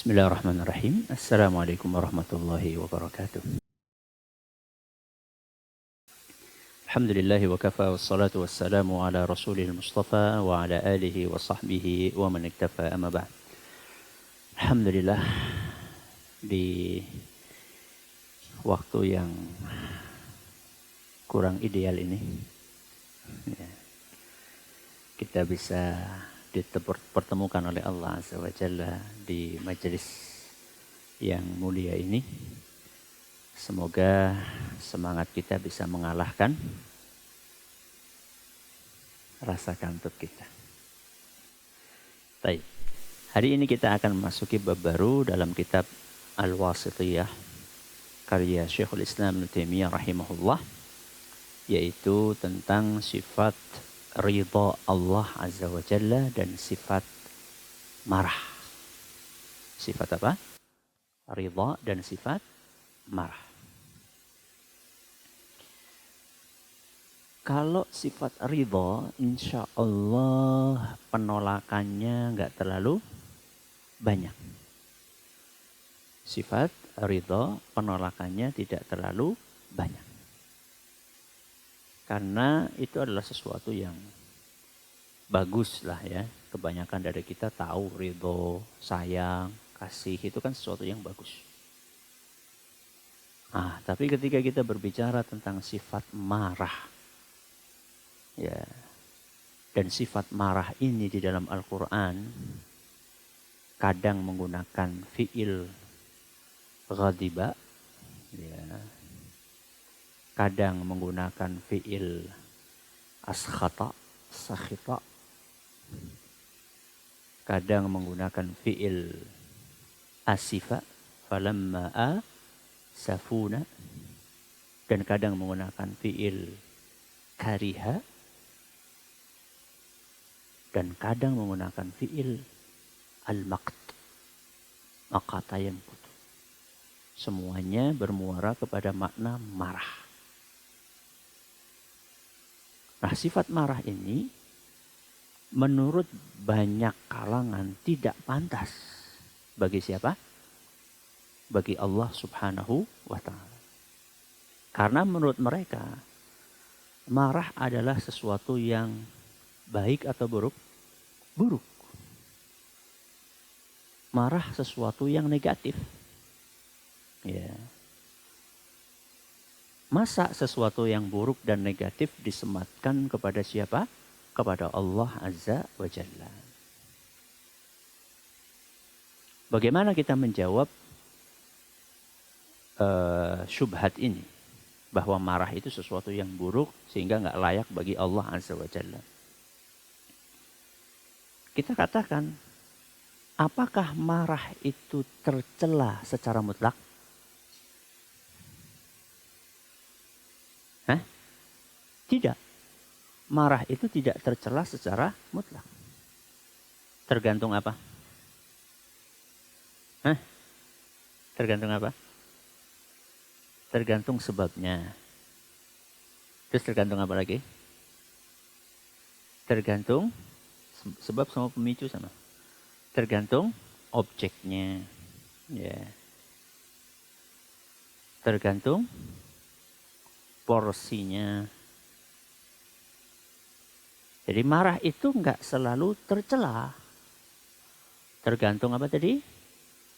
Bismillahirrahmanirrahim. Assalamualaikum warahmatullahi wabarakatuh. Alhamdulillahi wa kafa wassalatu wassalamu ala rasulil mustafa wa ala alihi wa sahbihi wa man iktafa amma ba'd. Alhamdulillah, di waktu yang kurang ideal ini kita bisa dipertemukan oleh Allah Azza wa Jalla di majelis yang mulia ini. Semoga semangat kita bisa mengalahkan rasa kantuk kita. Baik. Hari ini kita akan memasuki bab baru dalam kitab Al-Wasithiyah karya Syekhul Islam Ibnu Taimiyah rahimahullah, yaitu tentang sifat ridha Allah Azza wa Jalla dan sifat marah. Sifat apa? Ridha dan sifat marah. Kalau sifat ridha, insya Allah penolakannya nggak terlalu banyak. Sifat ridha penolakannya tidak terlalu banyak. Karena itu adalah sesuatu yang bagus lah ya. Kebanyakan dari kita tahu ridho, sayang, kasih itu kan sesuatu yang bagus. Tapi ketika kita berbicara tentang sifat marah, ya, dan sifat marah ini di dalam Al-Quran kadang menggunakan fi'il ghadiba, ya, kadang menggunakan fi'il askhata, sakhita, kadang menggunakan fi'il asifa, falamma asafuna, dan kadang menggunakan fi'il kariha, dan kadang menggunakan fi'il al-maqt, maqata yanqutu. Semuanya bermuara kepada makna marah. Nah, sifat marah ini menurut banyak kalangan tidak pantas bagi siapa? Bagi Allah Subhanahu wa Ta'ala. Karena menurut mereka marah adalah sesuatu yang baik atau buruk? Buruk. Marah sesuatu yang negatif. Ya. Masa sesuatu yang buruk dan negatif disematkan kepada siapa? Kepada Allah Azza wa Jalla. Bagaimana kita menjawab syubhat ini? Bahwa marah itu sesuatu yang buruk sehingga nggak layak bagi Allah Azza wa Jalla. Kita katakan, apakah marah itu tercela secara mutlak? Tidak. Marah itu tidak tercela secara mutlak. Tergantung apa? Tergantung apa? Tergantung sebabnya. Terus tergantung apa lagi? Tergantung sebab sama pemicu sama. Tergantung objeknya. Ya. Tergantung porsinya. Jadi marah itu enggak selalu tercela. Tergantung apa tadi?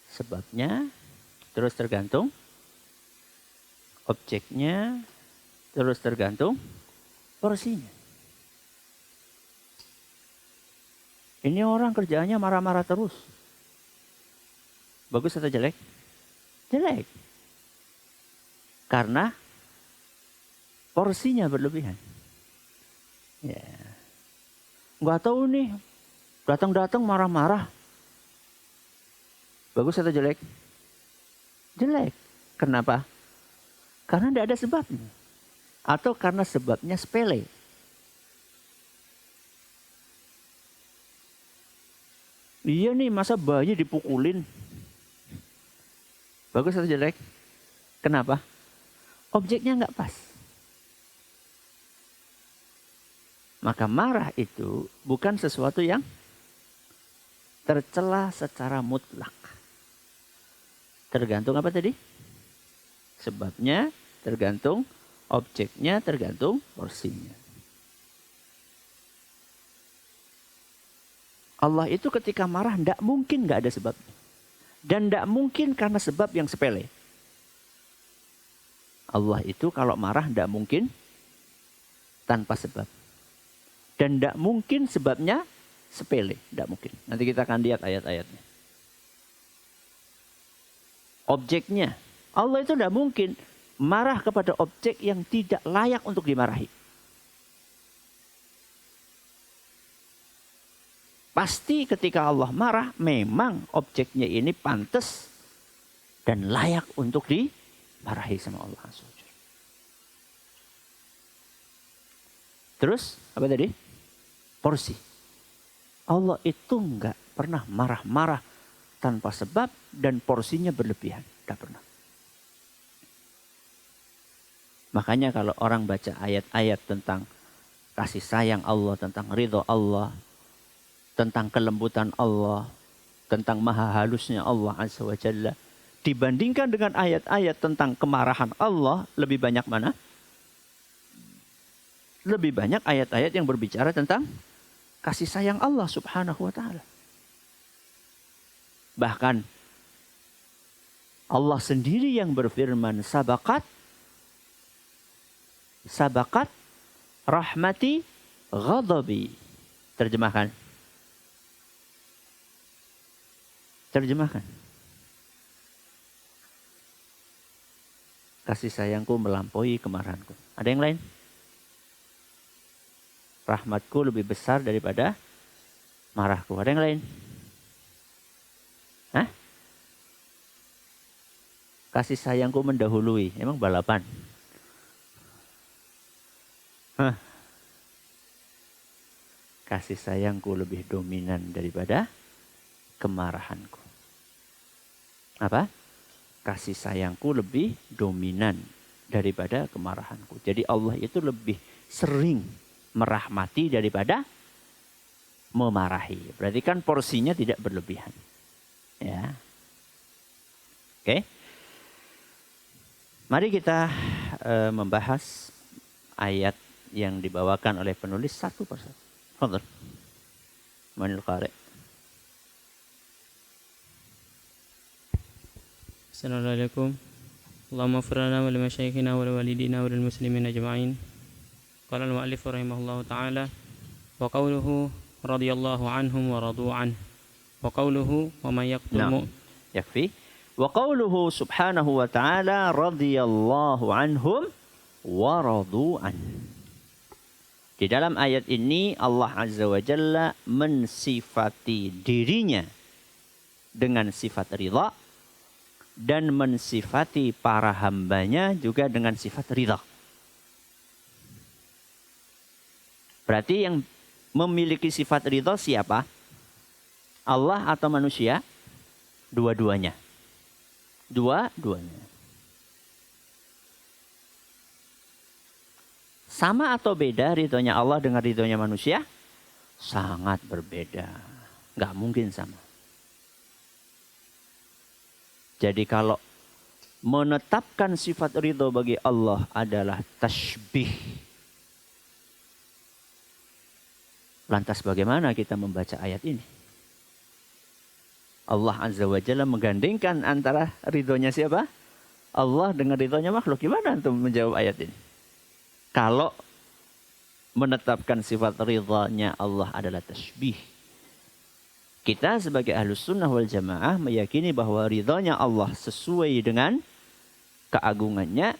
Sebabnya, terus tergantung objeknya, terus tergantung porsinya. Ini orang kerjaannya marah-marah terus. Bagus atau jelek? Jelek. Karena porsinya berlebihan. Ya. Nggak tahu nih, datang-datang marah-marah. Bagus atau jelek? Jelek. Kenapa? Karena tidak ada sebabnya. Atau karena sebabnya sepele. Iya nih, masa bayi dipukulin? Bagus atau jelek? Kenapa? Objeknya nggak pas. Maka marah itu bukan sesuatu yang tercela secara mutlak. tergantung apa tadi? Sebabnya, tergantung objeknya, tergantung porsinya. Allah itu ketika marah tidak mungkin nggak ada sebabnya. Dan tidak mungkin karena sebab yang sepele. Allah itu kalau marah tidak mungkin tanpa sebab. Dan tidak mungkin sebabnya sepele. Tidak mungkin. Nanti kita akan lihat ayat-ayatnya. Objeknya. Allah itu tidak mungkin marah kepada objek yang tidak layak untuk dimarahi. Pasti ketika Allah marah, memang objeknya ini pantas dan layak untuk dimarahi sama Allah. Terus, apa tadi? Porsi. Allah itu enggak pernah marah-marah tanpa sebab dan porsinya berlebihan. Enggak pernah. Makanya kalau orang baca ayat-ayat tentang kasih sayang Allah, tentang ridho Allah, tentang kelembutan Allah, tentang maha halusnya Allah Azza wa Jalla, dibandingkan dengan ayat-ayat tentang kemarahan Allah, lebih banyak mana? Lebih banyak ayat-ayat yang berbicara tentang kasih sayang Allah Subhanahu wa Ta'ala. Bahkan Allah sendiri yang berfirman, sabakat rahmati ghadabi. Terjemahkan. Kasih sayangku melampaui kemarahanku. Ada yang lain? Rahmatku lebih besar daripada marahku. Ada yang lain? Hah? Kasih sayangku mendahului. Emang balapan? Hah? Kasih sayangku lebih dominan daripada kemarahanku. Apa? Kasih sayangku lebih dominan daripada kemarahanku. Jadi Allah itu lebih sering merahmati daripada memarahi. Berarti kan porsinya tidak berlebihan. Ya. Oke. Mari kita membahas ayat yang dibawakan oleh penulis satu persatu. Fadhal. Manil qari'. Assalamualaikum. Allahumma ighfir lana wa li masyayikhina wa li walidina wa lil muslimin ajma'in. Qala al-mu'allif rahimahullahu ta'ala wa qawluhu radhiyallahu anhum wa radu an. Wa qawluhu wa man yaqtul yakfi. Wa qawluhu subhanahu wa ta'ala radhiyallahu anhum wa radu an. Di dalam ayat ini Allah Azza wa Jalla mensifati dirinya dengan sifat ridha dan mensifati para hambanya juga dengan sifat ridha. Berarti yang memiliki sifat ridha siapa? Allah atau manusia? Dua-duanya. Dua-duanya. Sama atau beda ridhonya Allah dengan ridhonya manusia? Sangat berbeda. Nggak mungkin sama. Jadi kalau menetapkan sifat ridho bagi Allah adalah tasbih. Lantas bagaimana kita membaca ayat ini? Allah Azza wa Jalla menggandengkan antara ridhonya siapa? Allah dengan ridhonya makhluk. Gimana untuk menjawab ayat ini? Kalau menetapkan sifat ridhonya Allah adalah tasbih. Kita sebagai ahlus sunnah wal jamaah meyakini bahwa ridhonya Allah sesuai dengan keagungannya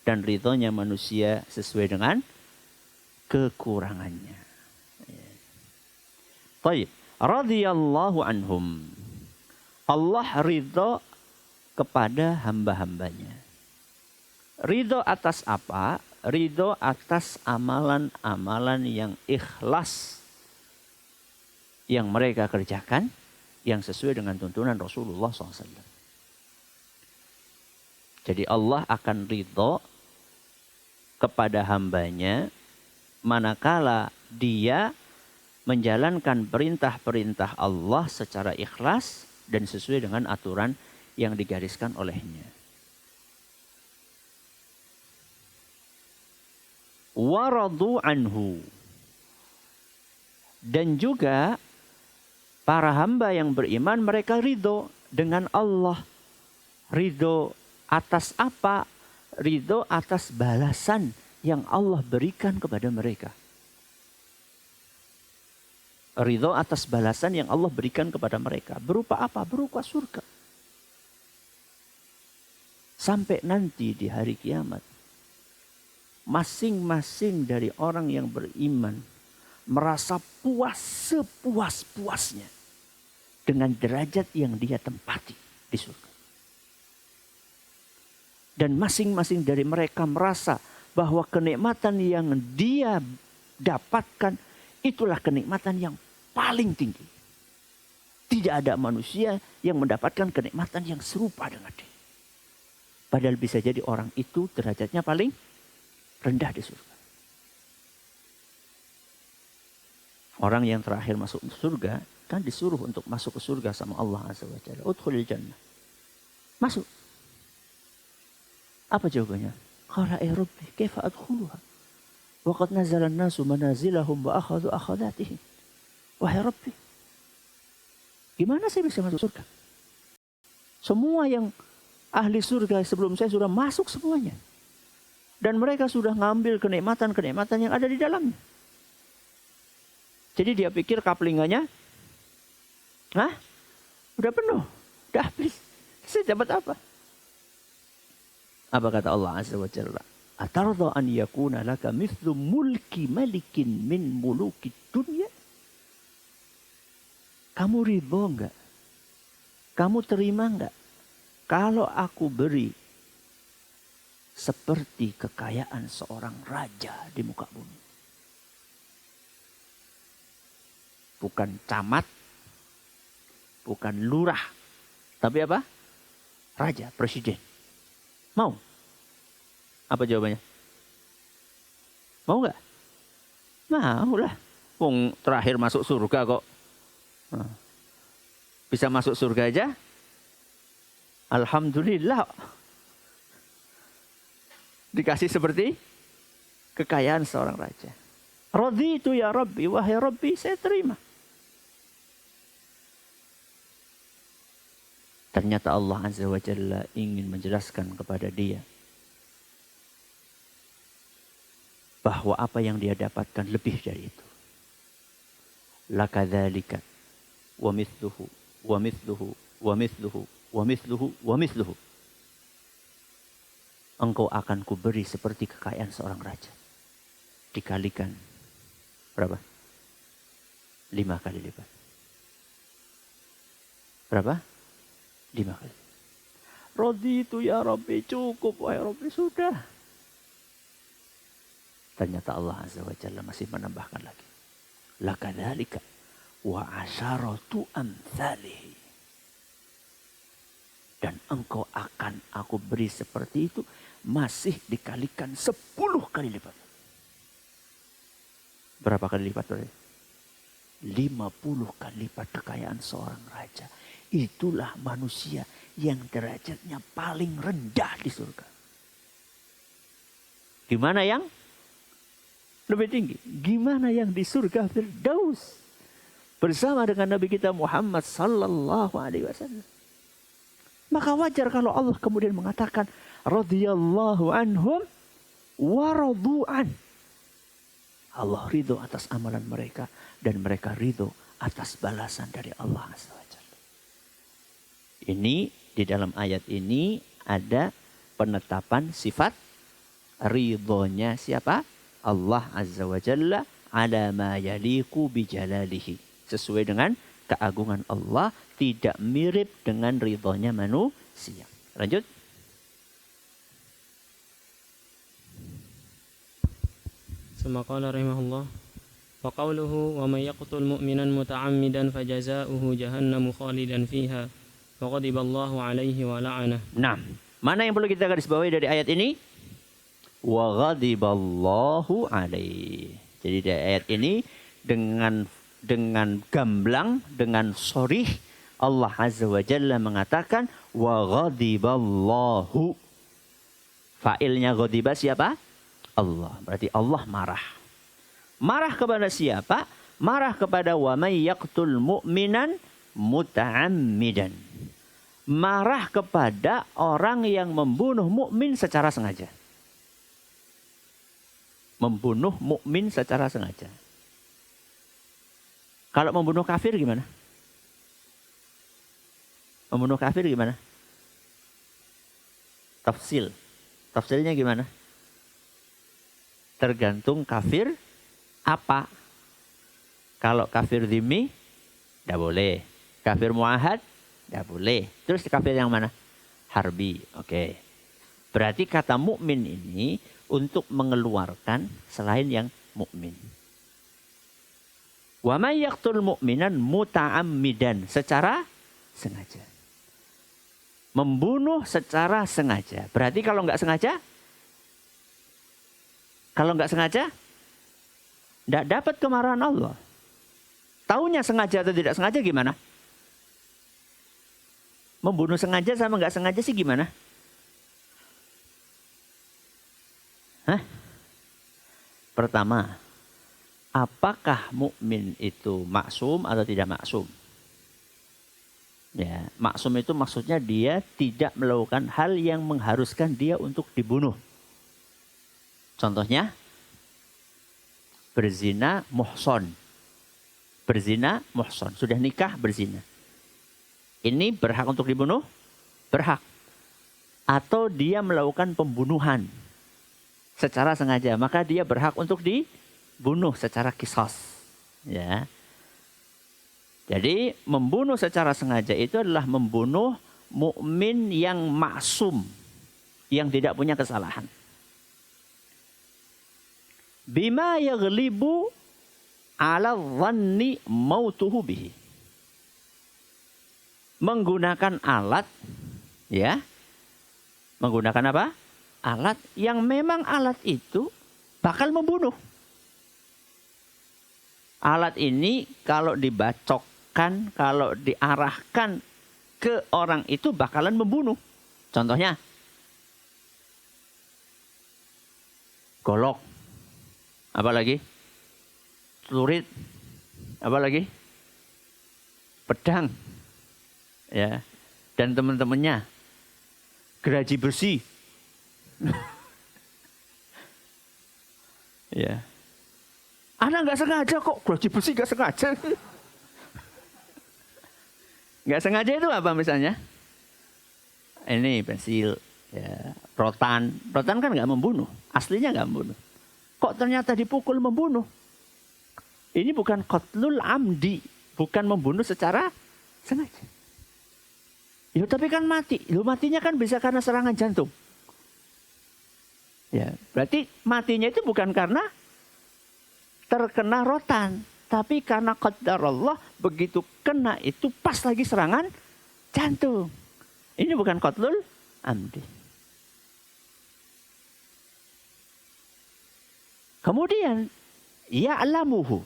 dan ridhonya manusia sesuai dengan kekurangannya. Baik, radhiyallahu anhum. Allah ridho kepada hamba-hambanya. Ridho atas apa? Ridho atas amalan-amalan yang ikhlas yang mereka kerjakan yang sesuai dengan tuntunan Rasulullah SAW. Jadi Allah akan ridho kepada hambanya manakala dia menjalankan perintah-perintah Allah secara ikhlas dan sesuai dengan aturan yang digariskan olehnya. Waradu anhu. Dan juga para hamba yang beriman mereka ridho dengan Allah. Ridho atas apa? Ridho atas balasan yang Allah berikan kepada mereka. Ridho atas balasan yang Allah berikan kepada mereka. Berupa apa? Berupa surga. Sampai nanti di hari kiamat. Masing-masing dari orang yang beriman merasa puas sepuas-puasnya dengan derajat yang dia tempati di surga. Dan masing-masing dari mereka merasa bahwa kenikmatan yang dia dapatkan itulah kenikmatan yang paling tinggi. Tidak ada manusia yang mendapatkan kenikmatan yang serupa dengan dia. Padahal bisa jadi orang itu derajatnya paling rendah di surga. Orang yang terakhir masuk surga kan disuruh untuk masuk ke surga sama Allah Azza wa Jalla. Udkhulil jannah. Masuk. Apa jawabannya? Qala ya Rabbi, kaifa adkhuluha? Wa qad nazala an-nasu manazilahum wa akhadhu akhadatihim. Wahai Rabbi, gimana saya bisa masuk surga? Semua yang ahli surga sebelum saya sudah masuk semuanya. Dan mereka sudah ngambil kenikmatan-kenikmatan yang ada di dalamnya. Jadi dia pikir kaplingannya, udah penuh, udah habis. Saya dapat apa? Apa kata Allah Azza wa Jalla? Atarda an yakuna laka mithlu mulki malikin min muluki dunya? Kamu ridho enggak? Kamu terima enggak? Kalau aku beri seperti kekayaan seorang raja di muka bumi. Bukan camat, bukan lurah, tapi apa? Raja, presiden. Mau? Apa jawabannya? Mau nggak? Mau lah. Wong terakhir masuk surga kok. Bisa masuk surga aja? Alhamdulillah. Dikasih seperti kekayaan seorang raja. Raditu ya Rabbi, wahai Rabbi, saya terima. Ternyata Allah Azza wa Jalla ingin menjelaskan kepada dia bahwa apa yang dia dapatkan lebih dari itu. Lakadzalika wa mithluhu wa mithluhu wa mithluhu wa mithluhu wa mithluhu. Engkau akan kuberi seperti kekayaan seorang raja. Dikalikan berapa? 5 kali lipat. Berapa? 5 kali. Raditu ya Rabbi, cukup wahai Rabbi, sudah. Ternyata Allah Azza wa Jalla masih menambahkan lagi. Lakadzalika wa asyaratu amthalihi. Dan engkau akan aku beri seperti itu masih dikalikan 10 kali lipat. Berapa kali lipat? 50 kali lipat kekayaan seorang raja. Itulah manusia yang derajatnya paling rendah di surga. Gimana yang lebih tinggi? Gimana yang di surga Firdaus? Bersama dengan Nabi kita Muhammad sallallahu alaihi wasallam. Maka wajar kalau Allah kemudian mengatakan radhiyallahu anhum wa radu'an. Allah ridho atas amalan mereka dan mereka ridho atas balasan dari Allah Azza wa Jalla. Ini di dalam ayat ini ada penetapan sifat ridhonya siapa? Allah Azza wa Jalla ala ma yaliku bijalalihi. Sesuai dengan keagungan Allah, tidak mirip dengan ridhonya manusia. Lanjut. ثم قال رحمه الله وقوله ومن يقتل مؤمنا متعمدا فجزاؤه جهنم خالدا فيها وغضب الله عليه ولعنه. Nah, mana yang perlu kita garis bawahi dari ayat ini? Wa ghadiballahu alaihi. Jadi dari ayat ini dengan gamblang, dengan sharih Allah Azza wa Jalla mengatakan wa ghadiballahu. Fa'ilnya ghadiba siapa? Allah. Berarti Allah marah. Marah kepada siapa? Marah kepada wa may yaqtul mu'minan muta'ammidan. Marah kepada orang yang membunuh mukmin secara sengaja. Membunuh mukmin secara sengaja. Kalau membunuh kafir gimana? Membunuh kafir gimana? Tafsil. Tafsilnya gimana? Tergantung kafir apa. Kalau kafir dhimmi, tidak boleh. Kafir muahad, tidak boleh. Terus kafir yang mana? Harbi. Oke. Berarti kata mukmin ini untuk mengeluarkan selain yang mukmin. Wa may yaqtul mu'minan muta'ammidan, secara sengaja. Membunuh secara sengaja. Berarti kalau nggak sengaja? Kalau nggak sengaja, tidak dapat kemarahan Allah. Taunya sengaja atau tidak sengaja gimana? Membunuh sengaja sama nggak sengaja sih gimana? Hah? Pertama, apakah mukmin itu maksum atau tidak maksum? Ya, maksum itu maksudnya dia tidak melakukan hal yang mengharuskan dia untuk dibunuh. Contohnya, berzina muhson. Berzina muhson. Sudah nikah berzina. Ini berhak untuk dibunuh? Berhak. Atau dia melakukan pembunuhan secara sengaja. Maka dia berhak untuk dibunuh secara kisos. Ya. Jadi membunuh secara sengaja itu adalah membunuh mukmin yang maksum. Yang tidak punya kesalahan. Bima yaghlibu ala dhanni mautuhu bihi. Menggunakan alat, ya. Menggunakan apa? Alat yang memang alat itu bakal membunuh. Alat ini kalau dibacokkan, kalau diarahkan ke orang itu bakalan membunuh. Contohnya, golok. Apa lagi? Celurit. Apa lagi? Pedang. Ya. Dan teman-temannya. Geraji besi. Ya. Anak nggak sengaja kok. Geraji besi nggak sengaja. Nggak sengaja itu apa misalnya? Ini pensil. Ya. Rotan. Rotan kan nggak membunuh. Aslinya nggak membunuh. Kok ternyata dipukul membunuh? Ini bukan qatlul amdi. Bukan membunuh secara sengaja. Ya tapi kan mati. Loh, matinya kan bisa karena serangan jantung. Ya, berarti matinya itu bukan karena terkena rotan. Tapi karena qadarullah begitu kena itu pas lagi serangan jantung. Ini bukan qatlul amdi. Kemudian ya'lamuhu.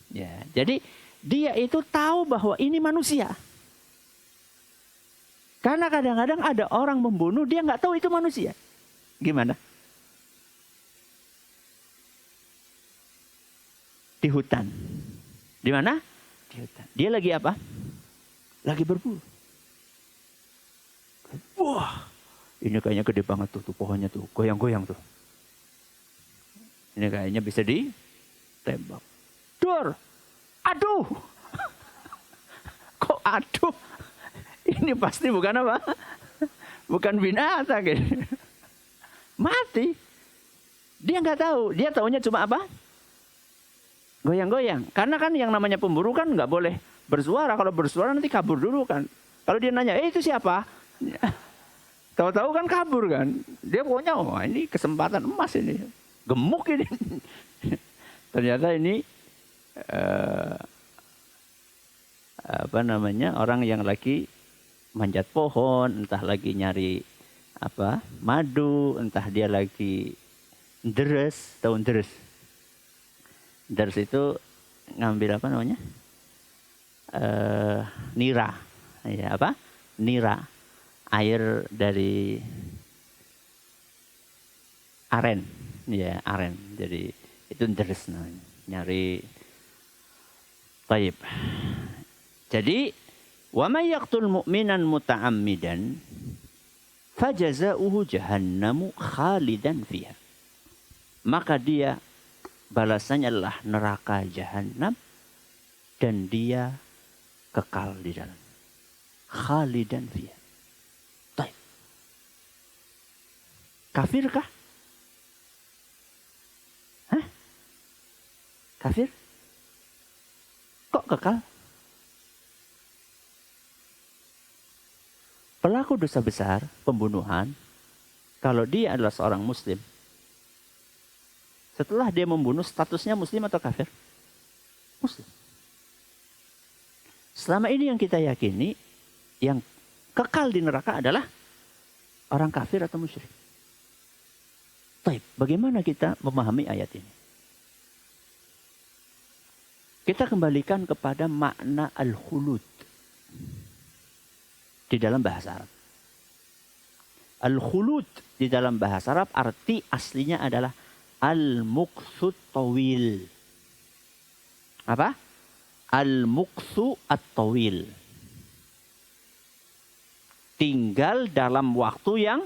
Ya, jadi dia itu tahu bahwa ini manusia. Karena kadang-kadang ada orang membunuh dia nggak tahu itu manusia. Gimana? Di hutan. Di mana? Di hutan. Dia lagi apa? Lagi berburu. Wah, ini kayaknya gede banget tuh pohonnya tuh, goyang-goyang tuh. Ini kayaknya bisa ditembak. Dor, aduh. Kok aduh? Ini pasti bukan apa? Bukan binatang. Gitu. Mati. Dia nggak tahu. Dia taunya cuma apa? Goyang-goyang. Karena kan yang namanya pemburu kan nggak boleh bersuara. Kalau bersuara nanti kabur dulu kan. Kalau dia nanya, itu siapa? Tahu-tahu kan kabur kan. Dia pokoknya, oh ini kesempatan emas ini. Gemuk ini. Ternyata ini apa namanya, orang yang lagi manjat pohon, entah lagi nyari apa madu, entah dia lagi deres. Tahu deres? Deres itu ngambil apa namanya? Nira. Ya, apa? Nira. Air dari aren. Ya, aren. Jadi itu deres namanya. Nyari taib. Jadi wa may yaqtul mu'minan muta'ammidan fajazauhu jahannamu khalidan fiha. Maka dia balasannya adalah neraka jahanam dan dia kekal di dalam. Khalidan fiha. Taib. Kafirkah? Hah? Kafir? Kok kekal? Pelaku dosa besar, pembunuhan, kalau dia adalah seorang muslim, setelah dia membunuh, statusnya muslim atau kafir? Muslim. Selama ini yang kita yakini, yang kekal di neraka adalah orang kafir atau musyrik. Baik, bagaimana kita memahami ayat ini? Kita kembalikan kepada makna al-khulud di dalam bahasa Arab. Al-khulud di dalam bahasa Arab arti aslinya adalah al-muqsu tawil. Apa? Al-muqsu at-tawil. Tinggal dalam waktu yang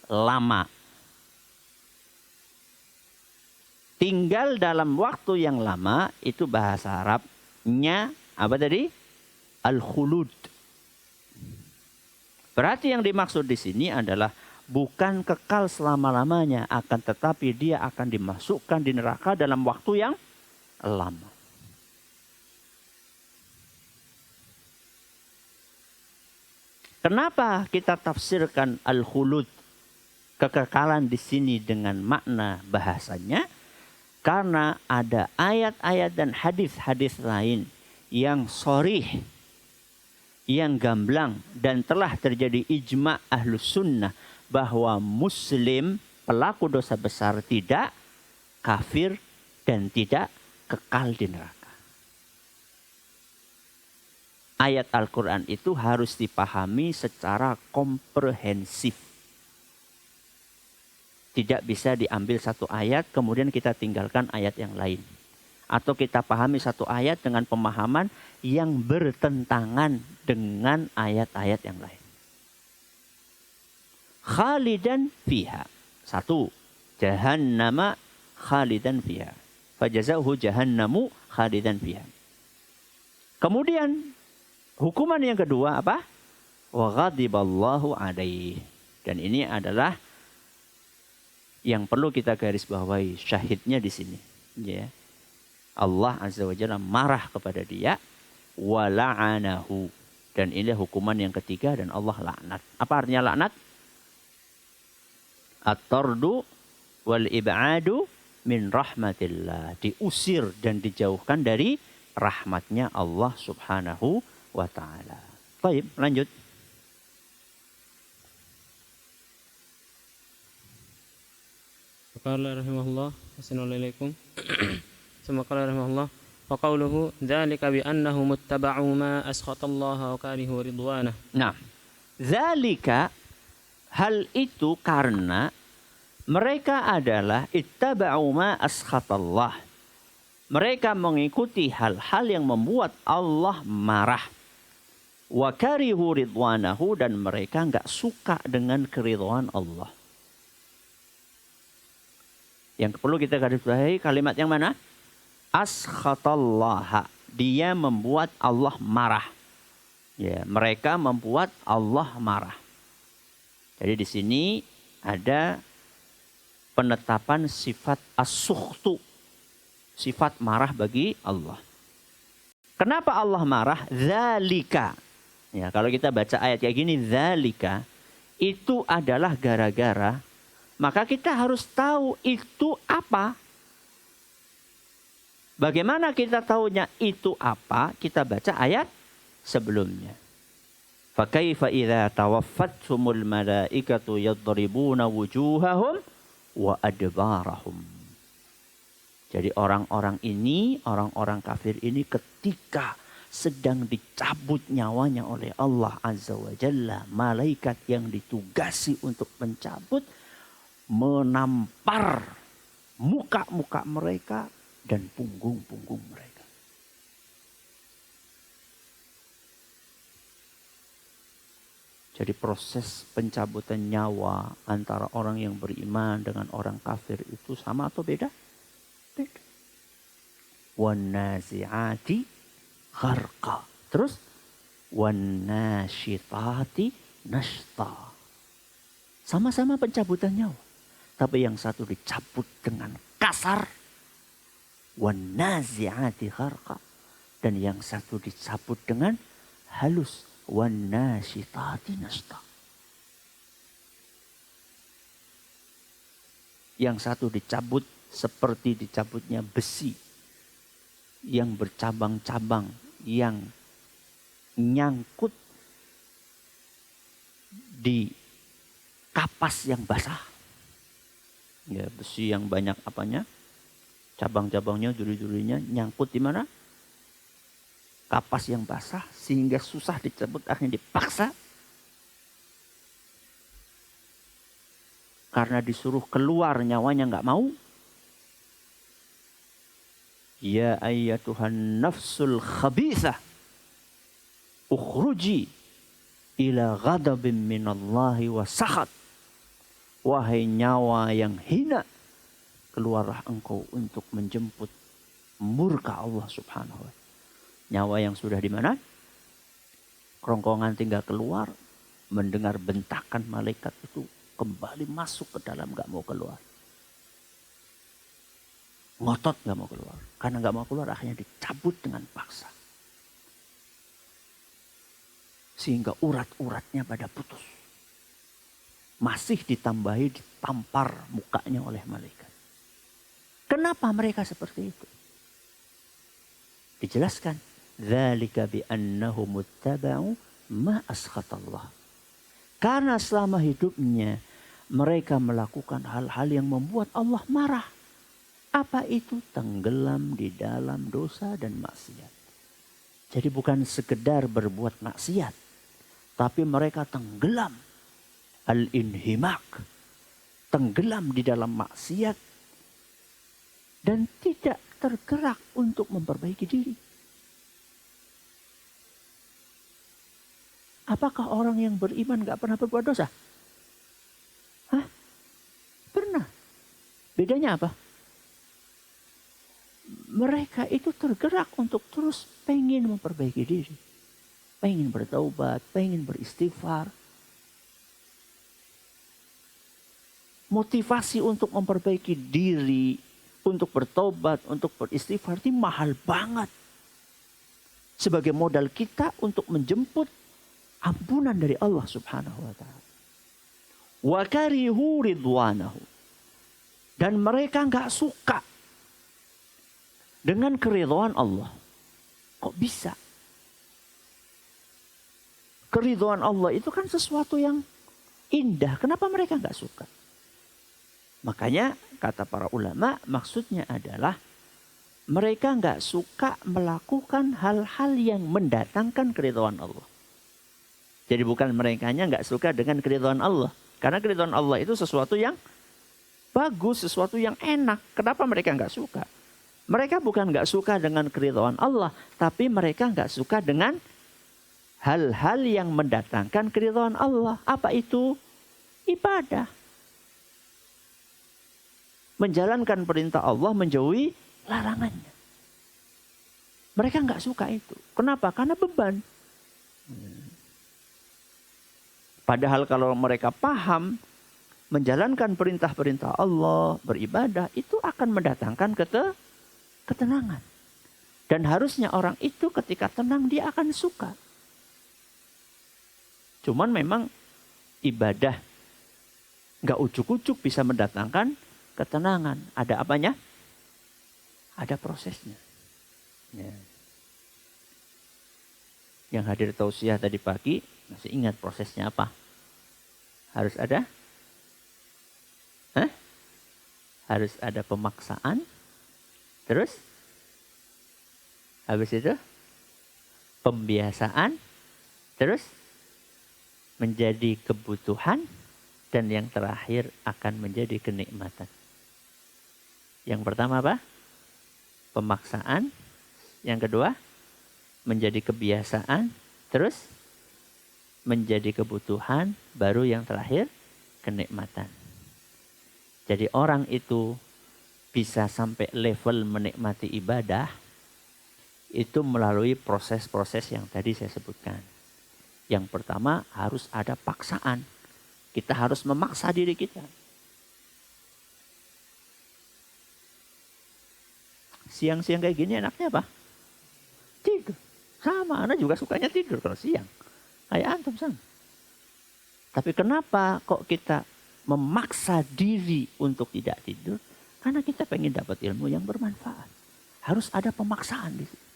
lama. Tinggal dalam waktu yang lama itu bahasa Arabnya apa tadi? Al-khulud. Berarti yang dimaksud di sini adalah bukan kekal selama-lamanya, akan tetapi dia akan dimasukkan di neraka dalam waktu yang lama. Kenapa kita tafsirkan al-khulud, kekekalan di sini dengan makna bahasanya? Karena ada ayat-ayat dan hadis-hadis lain yang sharih, yang gamblang, dan telah terjadi ijma' ahlus sunnah bahwa muslim pelaku dosa besar tidak kafir dan tidak kekal di neraka. Ayat Al-Quran itu harus dipahami secara komprehensif. Tidak bisa diambil satu ayat kemudian kita tinggalkan ayat yang lain. Atau kita pahami satu ayat dengan pemahaman yang bertentangan dengan ayat-ayat yang lain. Khalidan fiha. Satu, jahannama khalidan fiha. Fajazauhu jahannamu khalidan fiha. Kemudian hukuman yang kedua apa? Wa ghadiballahu alaihi. Dan ini adalah yang perlu kita garis bawahi, syahidnya di sini. Ya. Allah Azza wa Jalla marah kepada dia. Wa la'anahu. Dan ini hukuman yang ketiga dan Allah laknat. Apa artinya laknat? At-tardu wal ib'adu min rahmatillah. Diusir dan dijauhkan dari rahmatnya Allah subhanahu wa ta'ala. Baik, lanjut. Qala rahimahullah, assalamualaikum. Summa qala rahimahullah, wa qawluhu dzalika bi annahu muttaba'u ma askhatallaha wa karihu ridwanah. Nah, dzalika, hal itu karena mereka adalah ittaba'u ma askhatallah. Mereka mengikuti hal-hal yang membuat Allah marah. Wa karihu ridwanahu, dan mereka enggak suka dengan keridhaan Allah. Yang perlu kita garis bawahi kalimat yang mana? Askhatallaha. Dia membuat Allah marah. Ya, mereka membuat Allah marah. Jadi di sini ada penetapan sifat as-sukhtu. Sifat marah bagi Allah. Kenapa Allah marah? Dzalika. Ya, kalau kita baca ayat kayak gini, dzalika, itu adalah gara-gara. Maka kita harus tahu itu apa. Bagaimana kita tahunya itu apa? Kita baca ayat sebelumnya. Fakaifa idza tawaffathumul malaikatu yadribuna wujuhahum wa adbarahum. Jadi orang-orang ini, orang-orang kafir ini ketika sedang dicabut nyawanya oleh Allah Azza wa Jalla. Malaikat yang ditugasi untuk mencabut menampar muka-muka mereka dan punggung-punggung mereka. Jadi proses pencabutan nyawa antara orang yang beriman dengan orang kafir itu sama atau beda? Beda. Wan-nazi'ati gharqa. Terus wan-nasyitati nashta. Sama-sama pencabutan nyawa. Tapi yang satu dicabut dengan kasar. Wan-nazi'ati gharqa. Dan yang satu dicabut dengan halus. Wan-nasyitati nashta. Yang satu dicabut seperti dicabutnya besi yang bercabang-cabang, yang nyangkut di kapas yang basah. Ya, besi yang banyak apanya? Cabang-cabangnya, duri-durinya nyangkut di mana? Kapas yang basah sehingga susah dicabut, akhirnya dipaksa. Karena disuruh keluar nyawanya nggak mau. Ya ayyatuhan nafsul khabithah. Ukhruji ila ghadabin minallahi wa sakhat. Wahai nyawa yang hina, keluarlah engkau untuk menjemput murka Allah subhanahu wa ta'ala. Nyawa yang sudah di mana? Kerongkongan tinggal keluar, mendengar bentakan malaikat itu kembali masuk ke dalam, gak mau keluar. Ngotot gak mau keluar. Karena gak mau keluar akhirnya dicabut dengan paksa. Sehingga urat-uratnya pada putus. Masih ditambahi, ditampar mukanya oleh malaikat. Kenapa mereka seperti itu? Dijelaskan. Dzalika bi annahum muttaba'u ma askhatallah. Karena selama hidupnya mereka melakukan hal-hal yang membuat Allah marah. Apa itu? Tenggelam di dalam dosa dan maksiat. Jadi bukan sekedar berbuat maksiat, tapi mereka tenggelam. Al-inhimak. Tenggelam di dalam maksiat dan tidak tergerak untuk memperbaiki diri. Apakah orang yang beriman gak pernah berbuat dosa? Hah? Pernah. Bedanya apa? Mereka itu tergerak untuk terus pengen memperbaiki diri. Pengen bertaubat, pengen beristighfar. Motivasi untuk memperbaiki diri, untuk bertobat, untuk beristighfar ini mahal banget. Sebagai modal kita untuk menjemput ampunan dari Allah subhanahu wa ta'ala. Wa karihu ridwanahu. Dan mereka gak suka dengan keridhaan Allah. Kok bisa? Keridhaan Allah itu kan sesuatu yang indah. Kenapa mereka gak suka? Makanya kata para ulama maksudnya adalah mereka gak suka melakukan hal-hal yang mendatangkan keridhaan Allah. Jadi bukan merekanya nggak suka dengan keridhaan Allah. Karena keridhaan Allah itu sesuatu yang bagus, sesuatu yang enak. Kenapa mereka nggak suka? Mereka bukan nggak suka dengan keridhaan Allah. Tapi mereka nggak suka dengan hal-hal yang mendatangkan keridhaan Allah. Apa itu? Ibadah. Menjalankan perintah Allah, menjauhi larangannya. Mereka nggak suka itu. Kenapa? Karena beban. Padahal kalau mereka paham menjalankan perintah-perintah Allah, beribadah, itu akan mendatangkan ketenangan. Dan harusnya orang itu ketika tenang dia akan suka. Cuman memang ibadah nggak ujuk-ujuk bisa mendatangkan ketenangan. Ada apanya? Ada prosesnya. Ya. Yang hadir tausiah tadi pagi masih ingat prosesnya apa? Harus ada? Harus ada pemaksaan. Terus? Habis itu? pembiasaan, terus menjadi kebutuhan, dan yang terakhir akan menjadi kenikmatan. Yang pertama apa? Pemaksaan. Yang kedua, menjadi kebiasaan, terus menjadi kebutuhan, baru yang terakhir kenikmatan. Jadi orang itu bisa sampai level menikmati ibadah itu melalui proses-proses yang tadi saya sebutkan. Yang pertama harus ada paksaan. Kita harus memaksa diri kita. Siang-siang kayak gini enaknya apa? Tidur. Sama, Anda juga sukanya tidur kalau siang. Kayak antum sama. Tapi kenapa kok kita memaksa diri untuk tidak tidur? Karena kita pengen dapat ilmu yang bermanfaat. Harus ada pemaksaan di situ.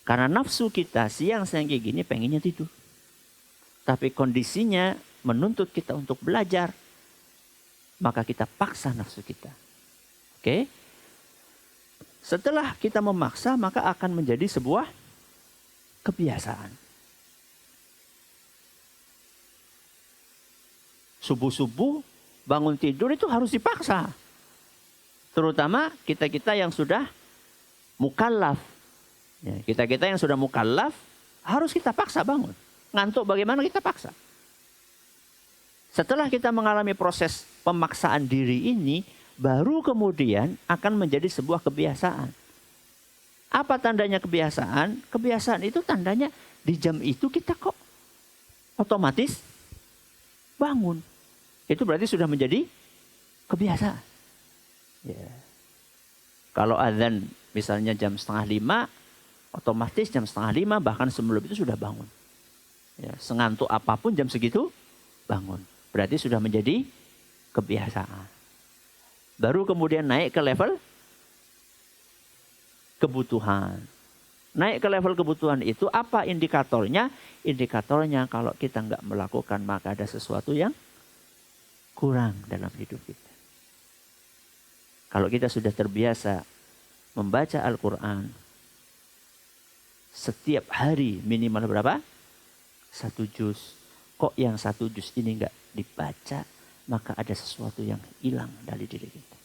Karena nafsu kita siang-siang kayak gini pengennya tidur. Tapi kondisinya menuntut kita untuk belajar. Maka kita paksa nafsu kita. Oke? Setelah kita memaksa maka akan menjadi sebuah kebiasaan. Subuh-subuh bangun tidur itu harus dipaksa. Terutama kita-kita yang sudah mukallaf. Ya, kita-kita yang sudah mukallaf harus kita paksa bangun. Ngantuk bagaimana kita paksa. Setelah kita mengalami proses pemaksaan diri ini, baru kemudian akan menjadi sebuah kebiasaan. Apa tandanya kebiasaan? Kebiasaan itu tandanya di jam itu kita kok otomatis bangun. Itu berarti sudah menjadi kebiasaan. Ya. Kalau azan misalnya jam 4:30, otomatis jam 4:30 bahkan sebelum itu sudah bangun. Ya, sengantuk apapun jam segitu bangun. Berarti sudah menjadi kebiasaan. Baru kemudian naik ke level kebutuhan. Naik ke level kebutuhan itu apa indikatornya? Indikatornya kalau kita nggak melakukan maka ada sesuatu yang kurang dalam hidup kita. Kalau kita sudah terbiasa membaca Al-Quran setiap hari minimal berapa? 1 juz. Kok yang 1 juz ini nggak dibaca, maka ada sesuatu yang hilang dari diri kita.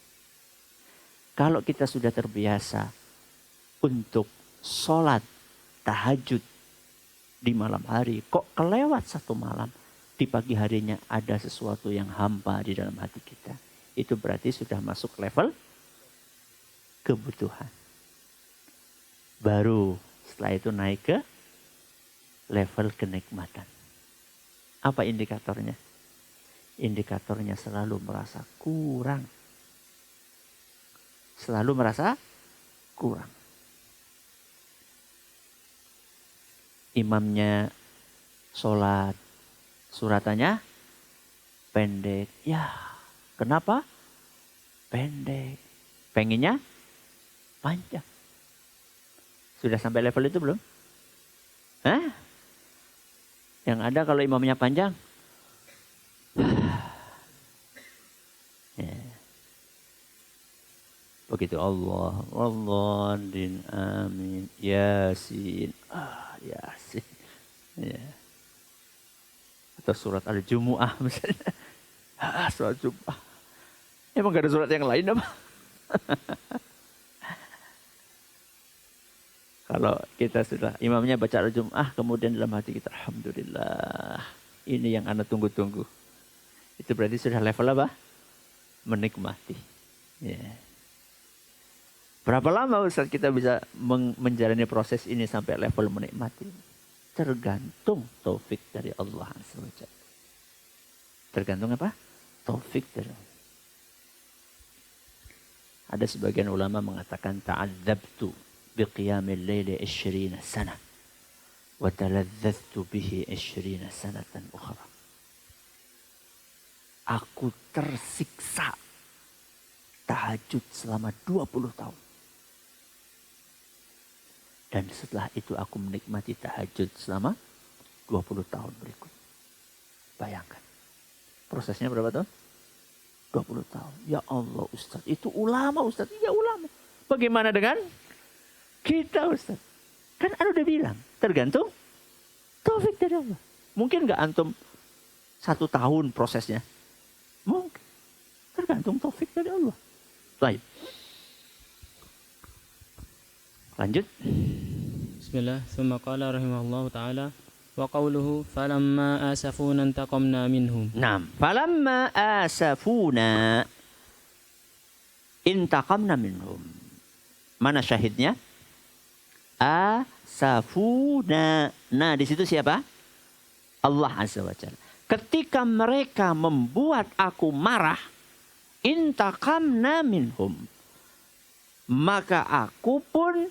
Kalau kita sudah terbiasa untuk sholat tahajud di malam hari, kok kelewat 1 malam, di pagi harinya ada sesuatu yang hampa di dalam hati kita. Itu berarti sudah masuk level kebutuhan. Baru setelah itu naik ke level kenikmatan. Apa indikatornya? Indikatornya selalu merasa kurang. Selalu merasa kurang. Imamnya sholat, suratannya pendek. Ya, kenapa? Pendek. Pengennya panjang. Sudah sampai level itu belum? Hah? Yang ada kalau imamnya panjang. Ya. Begitu Allah. Allah din amin. Yasin. Yasin. Ya. Atau surat Al-Jumu'ah misalnya. Surat Jumu'ah. Emang gak ada surat yang lain apa? Kalau kita sudah imamnya baca Al-Jum'ah, kemudian dalam hati kita, alhamdulillah, ini yang Anda tunggu-tunggu. Itu berarti sudah level apa? Menikmati. Yeah. Berapa lama Ustaz kita bisa menjalani proses ini sampai level menikmati? Tergantung taufik dari Allah SWT. Tergantung apa? Taufik dari Allah. Ada sebagian ulama mengatakan ta'adzabtu biqiyamil laili 20 sana wa taladzaztu bihi 20 sanatan ukhra. Aku tersiksa tahajud selama 20 tahun. Dan setelah itu aku menikmati tahajud selama 20 tahun berikut. Bayangkan. Prosesnya berapa tahun? 20 tahun. Ya Allah Ustaz, itu ulama Ustaz. Iya ulama. Bagaimana dengan Kita Ustaz. Kan anu udah bilang, tergantung taufik dari Allah. Mungkin nggak antum 1 tahun prosesnya. Mungkin. Tergantung taufik dari Allah. Baik. Lanjut. Bismillah. Thumma qala rahimahullahu ta'ala. Wa qawluhu falamma asafuna intaqamna minhum. Naam. Falamma asafuna intaqamna minhum. Mana syahidnya? Asafuna. Nah, di situ siapa? Allah Azza wa Jalla. Ketika mereka membuat aku marah, intaqamna minhum. Maka aku pun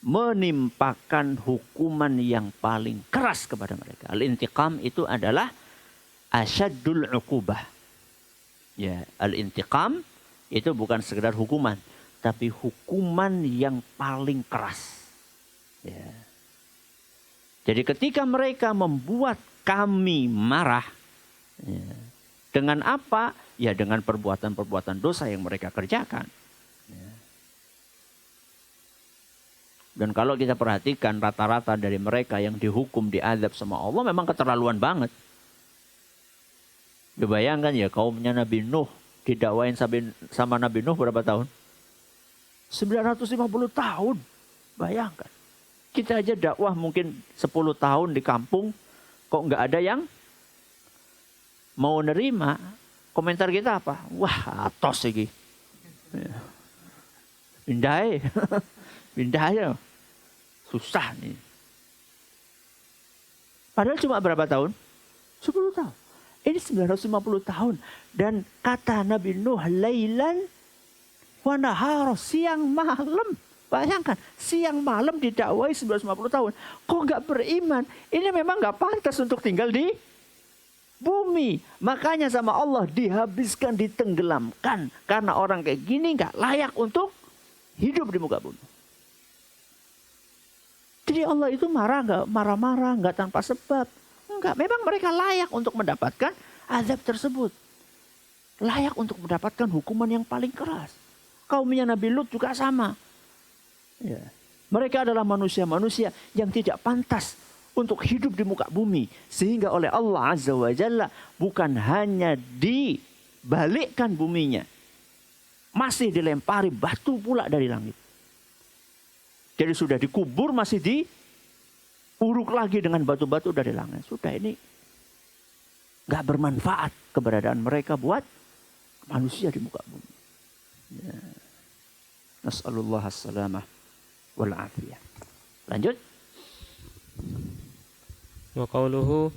menimpakan hukuman yang paling keras kepada mereka. Al-intiqam itu adalah asyaddul uqubah. Ya, al-intiqam itu bukan sekedar hukuman, tapi hukuman yang paling keras. Ya. Jadi ketika mereka membuat kami marah, ya, dengan apa? Ya dengan perbuatan-perbuatan dosa yang mereka kerjakan. Ya. Dan kalau kita perhatikan rata-rata dari mereka yang dihukum, diazab sama Allah memang keterlaluan banget. Dibayangkan ya kaumnya Nabi Nuh didakwain sama Nabi Nuh berapa tahun? 950 tahun. Bayangkan. Kita aja dakwah mungkin 10 tahun di kampung, kok nggak ada yang mau nerima. Komentar kita apa? Wah, atos lagi. Pindai. Pindahnya. Susah nih. Padahal cuma berapa tahun? 10 tahun. Ini 950 tahun. Dan kata Nabi Nuh, lailan wa nahar, siang malam. Bayangkan, siang malam didakwai 950 tahun. Kok nggak beriman? Ini memang nggak pantas untuk tinggal di bumi. Makanya sama Allah dihabiskan, ditenggelamkan. Karena orang kayak gini nggak layak untuk hidup di muka bumi. Jadi Allah itu marah-marah, nggak tanpa sebab. Enggak, memang mereka layak untuk mendapatkan azab tersebut. Layak untuk mendapatkan hukuman yang paling keras. Kaumnya Nabi Lut juga sama. Ya. Mereka adalah manusia-manusia yang tidak pantas untuk hidup di muka bumi. Sehingga oleh Allah Azza wa Jalla bukan hanya dibalikkan buminya. Masih dilempari batu pula dari langit. Jadi sudah dikubur masih diuruk lagi dengan batu-batu dari langit. Sudah ini gak bermanfaat keberadaan mereka buat manusia di muka bumi. Ya. Nas'alullah as-salamah wal afiyah. Lanjut. Wa qawluhu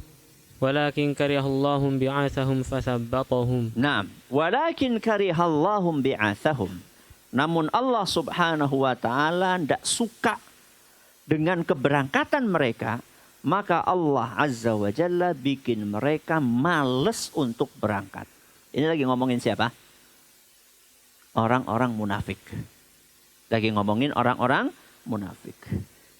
walakin karihallahum bi'athahum fathabbatahum. Naam. Walakin karihallahum bi'athahum. Namun Allah subhanahu wa ta'ala tidak suka dengan keberangkatan mereka. Maka Allah azza wa jalla bikin mereka males untuk berangkat. Ini lagi ngomongin siapa? Orang-orang munafik. Lagi ngomongin orang-orang munafik.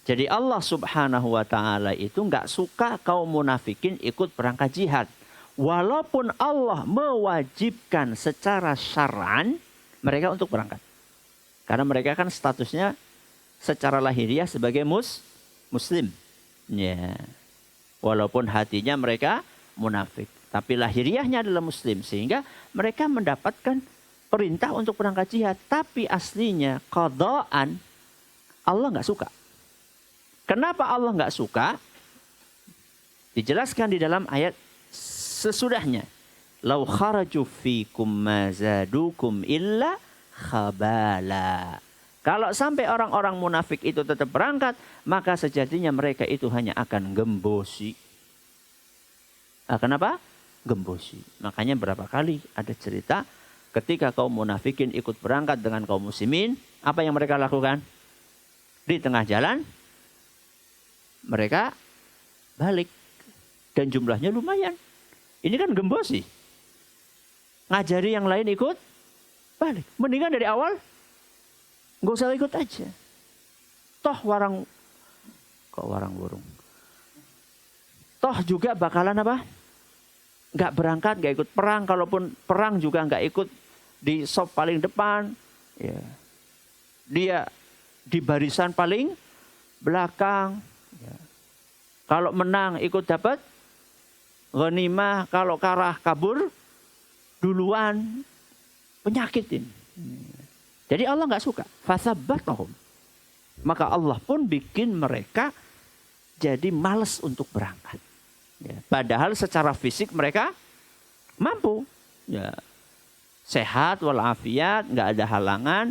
Jadi Allah subhanahu wa ta'ala itu nggak suka kaum munafikin ikut berangkat jihad. Walaupun Allah mewajibkan secara syar'an mereka untuk berangkat. Karena mereka kan statusnya secara lahiriah sebagai muslim. Ya. Walaupun hatinya mereka munafik. Tapi lahiriahnya adalah muslim. Sehingga mereka mendapatkan perintah untuk berangkat jihad. Tapi aslinya qadaan Allah nggak suka. Kenapa Allah nggak suka? Dijelaskan di dalam ayat sesudahnya. Lau kharaju fikum ma zadukum illa khabala. Kalau sampai orang-orang munafik itu tetap berangkat, maka sejatinya mereka itu hanya akan gembosi. Kenapa? Gembosi. Makanya berapa kali ada cerita ketika kaum munafikin ikut berangkat dengan kaum muslimin, apa yang mereka lakukan? Di tengah jalan mereka balik dan jumlahnya lumayan. Ini kan gembosi. Ngajari yang lain ikut balik. Mendingan dari awal nggak usah ikut aja. Toh warang burung. Toh juga bakalan apa? Nggak berangkat, nggak ikut perang. Kalaupun perang juga nggak ikut di sop paling depan. Ya. Dia di barisan paling belakang. Ya. Kalau menang ikut dapat ghanimah, kalau kalah kabur duluan. Penyakit ini. Jadi Allah nggak suka. Fathabbatahum. Maka Allah pun bikin mereka jadi malas untuk berangkat. Ya. Padahal secara fisik mereka mampu. Ya. Sehat walafiat, nggak ada halangan.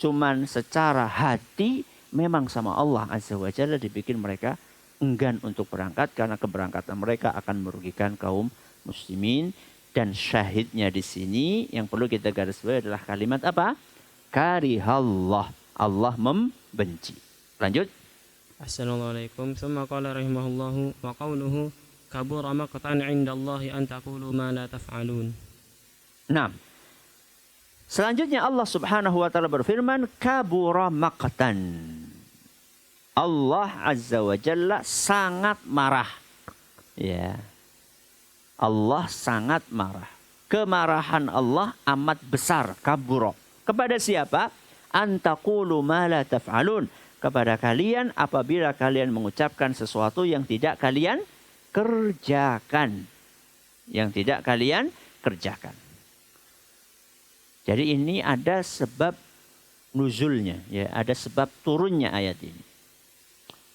Cuman secara hati memang sama Allah Azza wa Jalla dibikin mereka enggan untuk berangkat. Karena keberangkatan mereka akan merugikan kaum muslimin. Dan syahidnya di sini yang perlu kita garis bawahi adalah kalimat apa? Karihallah. Allah membenci. Lanjut. Assalamualaikum. Tsumma qala rahimahullahu wa qawluhu kabura maqtan 'inda Allahi an taqulu ma la taf'alun. Nah. Selanjutnya Allah Subhanahu wa taala berfirman kabura maqtan. Allah Azza wa Jalla sangat marah. Ya. Allah sangat marah. Kemarahan Allah amat besar. Kabura. Kepada siapa? Antaqulu ma la taf'alun. Kepada kalian apabila kalian mengucapkan sesuatu yang tidak kalian kerjakan. Yang tidak kalian kerjakan. Jadi ini ada sebab nuzulnya. Ya, ada sebab turunnya ayat ini.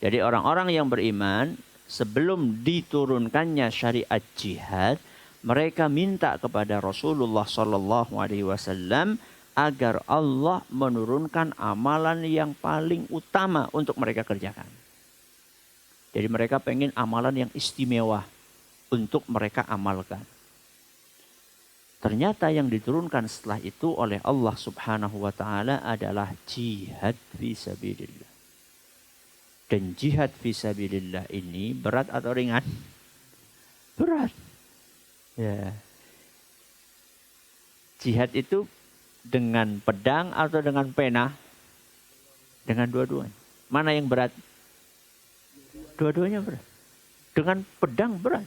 Jadi orang-orang yang beriman sebelum diturunkannya syariat jihad, mereka minta kepada Rasulullah Sallallahu Alaihi Wasallam agar Allah menurunkan amalan yang paling utama untuk mereka kerjakan. Jadi mereka pengen amalan yang istimewa untuk mereka amalkan. Ternyata yang diturunkan setelah itu oleh Allah Subhanahu Wa Taala adalah jihad fisabilillah. Dan jihad fisabilillah ini berat atau ringan? Berat. Ya. Jihad itu dengan pedang atau dengan pena? Dengan dua-duanya. Mana yang berat? Dua-duanya berat. Dengan pedang berat.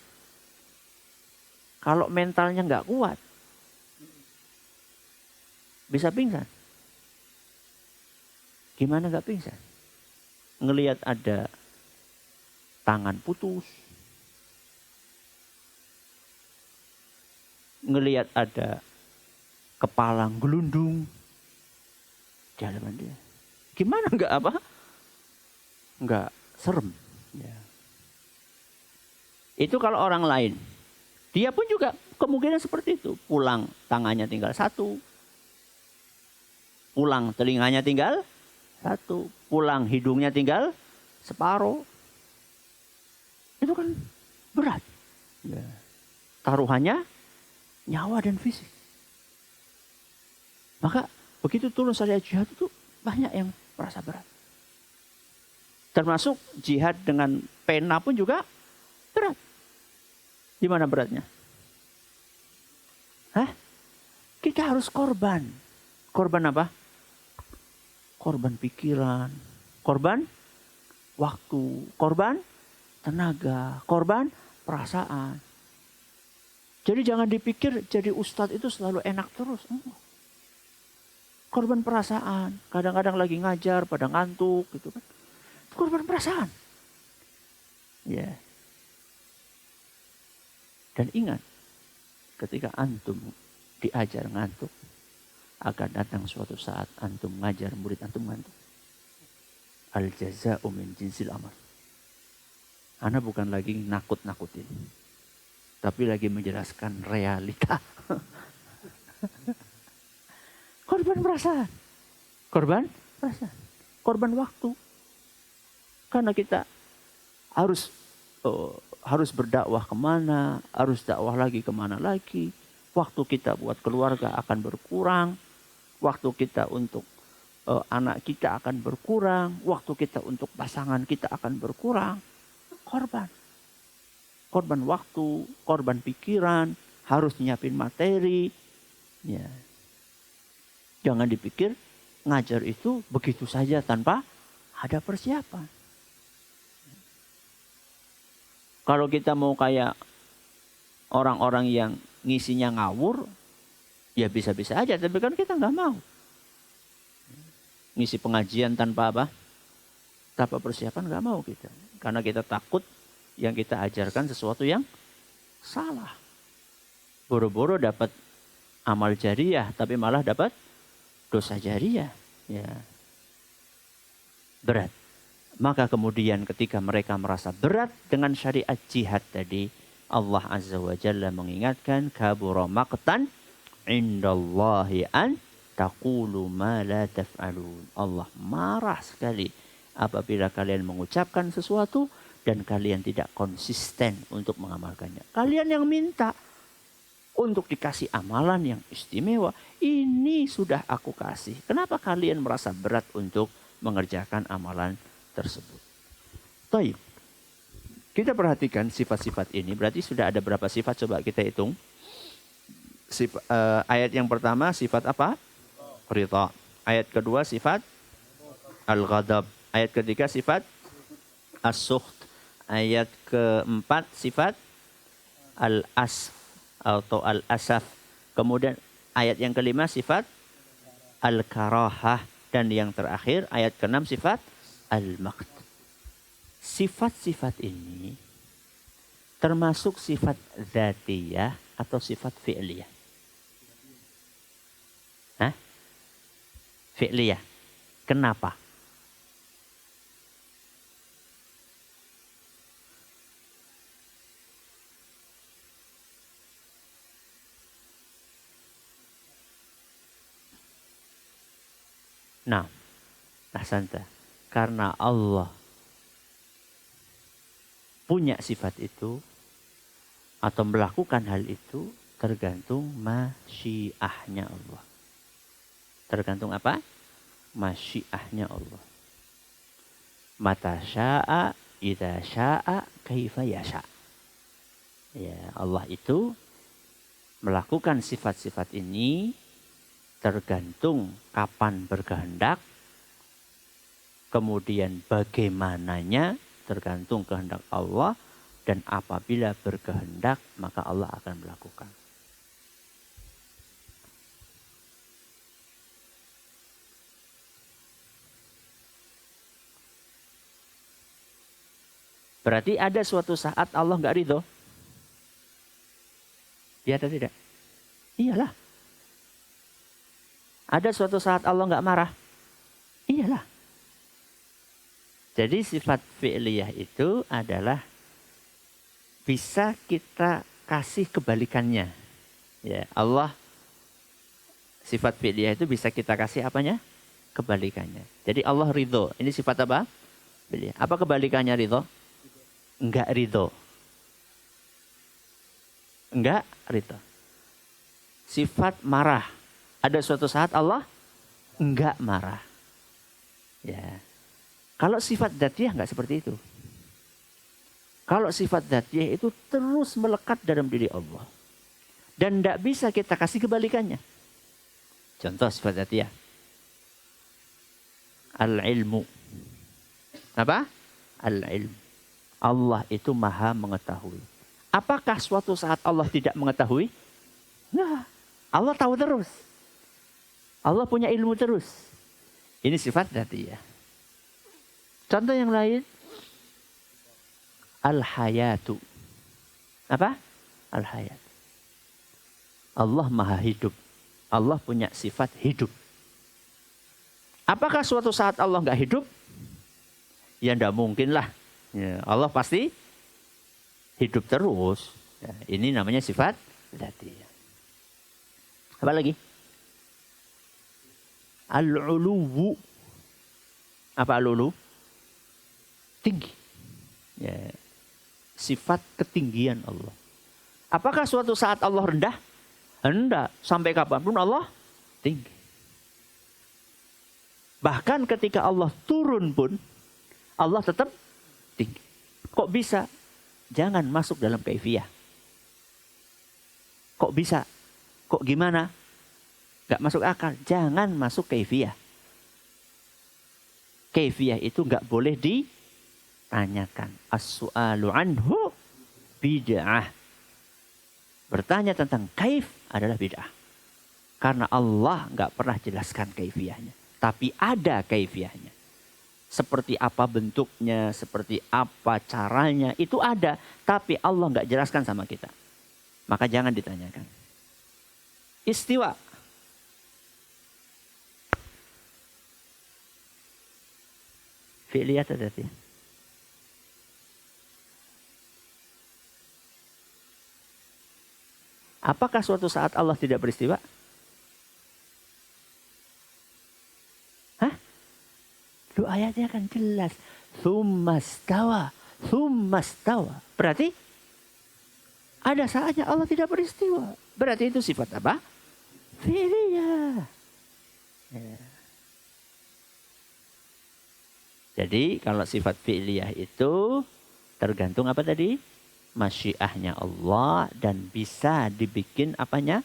Kalau mentalnya nggak kuat, bisa pingsan. Gimana nggak pingsan? Ngelihat ada tangan putus, ngelihat ada kepala gelundung di hadapan dia. Gimana nggak apa? Nggak serem. Ya. Itu kalau orang lain. Dia pun juga kemungkinan seperti itu. Pulang tangannya tinggal satu. Pulang telinganya tinggal satu. Pulang hidungnya tinggal separuh. Itu kan berat. Ya. Taruhannya nyawa dan fisik. Maka begitu turun syariat jihad itu banyak yang merasa berat. Termasuk jihad dengan pena pun juga berat. Di mana beratnya? Hah? Kita harus korban. Korban apa? Korban pikiran, korban waktu, korban tenaga, korban perasaan. Jadi jangan dipikir jadi ustadz itu selalu enak terus. Korban perasaan, kadang-kadang lagi ngajar pada ngantuk gitu kan. Korban perasaan. Ya. Yeah. Dan ingat, ketika antum diajar ngantuk, akan datang suatu saat antum ngajar murid antum ngantuk. Al jaza'u min jinsil amal. Ana bukan lagi nakut-nakutin, tapi lagi menjelaskan realita. Korban perasaan. Korban perasaan. Korban waktu. Karena kita harus berdakwah kemana, harus dakwah lagi kemana lagi. Waktu kita buat keluarga akan berkurang. Waktu kita untuk anak kita akan berkurang. Waktu kita untuk pasangan kita akan berkurang. Korban. Korban waktu, korban pikiran, harus nyiapin materi. Ya. Jangan dipikir ngajar itu begitu saja tanpa ada persiapan. Kalau kita mau kayak orang-orang yang ngisinya ngawur, ya bisa-bisa aja. Tapi kan kita nggak mau. ngisi pengajian tanpa apa? Tanpa persiapan nggak mau kita. Karena kita takut yang kita ajarkan sesuatu yang salah. Boro-boro dapat amal jariah, tapi malah dapat dosa jariah. Ya. Berat. Maka kemudian ketika mereka merasa berat dengan syariat jihad tadi, Allah Azza wa Jalla mengingatkan, kabura maqtan indallahi an taqulu ma la taf'alun. Allah marah sekali apabila kalian mengucapkan sesuatu dan kalian tidak konsisten untuk mengamalkannya. Kalian yang minta untuk dikasih amalan yang istimewa, ini sudah aku kasih. Kenapa kalian merasa berat untuk mengerjakan amalan tersebut? Taib. Kita perhatikan sifat-sifat ini. Berarti sudah ada berapa sifat? Coba kita hitung. Ayat yang pertama sifat apa? Ridha. Ayat kedua sifat al-ghadab. Ayat ketiga sifat as-sukht. Ayat keempat sifat al-asf atau al-asaf. Kemudian ayat yang kelima sifat al-karahah. Dan yang terakhir ayat keenam sifat al-maqt. Sifat-sifat ini termasuk sifat dzatiyah atau sifat fi'liyah? Hah? Fi'liyah. Kenapa? Nah, ahsanta. Karena Allah punya sifat itu atau melakukan hal itu tergantung masyiahnya Allah. Tergantung apa? Masyiahnya Allah. Mata sya'a, idza sya'a, kaifa yasha. Ya, Allah itu melakukan sifat-sifat ini tergantung kapan berkehendak, kemudian bagaimananya tergantung kehendak Allah, dan apabila berkehendak maka Allah akan melakukan. Berarti ada suatu saat Allah nggak ridho? Iya atau tidak? Iyalah. Ada suatu saat Allah nggak marah? Iyalah. Jadi sifat fi'liyah itu adalah bisa kita kasih kebalikannya. Ya, Allah sifat fi'liyah itu bisa kita kasih apanya? Kebalikannya. Jadi Allah ridho. Ini sifat apa? Fi'liyah. Apa kebalikannya ridho? Enggak ridho. Enggak ridho. Sifat marah. Ada suatu saat Allah enggak marah. Ya. Kalau sifat dzatiyah enggak seperti itu. Kalau sifat dzatiyah itu terus melekat dalam diri Allah. Dan enggak bisa kita kasih kebalikannya. Contoh sifat dzatiyah. Al-ilmu. Apa? Al-ilmu. Allah itu maha mengetahui. Apakah suatu saat Allah tidak mengetahui? Nah, Allah tahu terus. Allah punya ilmu terus. Ini sifat dzatiyah. Contoh yang lain. Al-hayatu. Apa? Al-hayat. Allah maha hidup. Allah punya sifat hidup. Apakah suatu saat Allah nggak hidup? Ya enggak mungkin lah. Ya, Allah pasti hidup terus. Ya, ini namanya sifat dzatiyah. Apa lagi? Al-uluwu. Apa al-ulu? Tinggi. Ya, sifat ketinggian Allah. Apakah suatu saat Allah rendah? Rendah. Sampai kapanpun Allah tinggi. Bahkan ketika Allah turun pun, Allah tetap tinggi. Kok bisa? Jangan masuk dalam kaifiyah. Kok bisa? Kok gimana? Gak masuk akal. Jangan masuk kaifiyah. Kaifiyah itu gak boleh ditanyakan. As-su'alu anhu bid'ah. Bertanya tentang kaif adalah bid'ah. Karena Allah gak pernah jelaskan kaifiyahnya. Tapi ada kaifiahnya. Seperti apa bentuknya, seperti apa caranya, itu ada. Tapi Allah nggak jelaskan sama kita. Maka jangan ditanyakan. Istiwa. Fi'liyah tadi. Apakah suatu saat Allah tidak beristiwa? Hah? Lu ayatnya kan jelas. Tsummastawa. Berarti ada saatnya Allah tidak beristiwa. Berarti itu sifat apa? Fi'liyah. Ya. Jadi kalau sifat fi'liyah itu tergantung apa tadi? Masyiahnya Allah dan bisa dibikin apanya?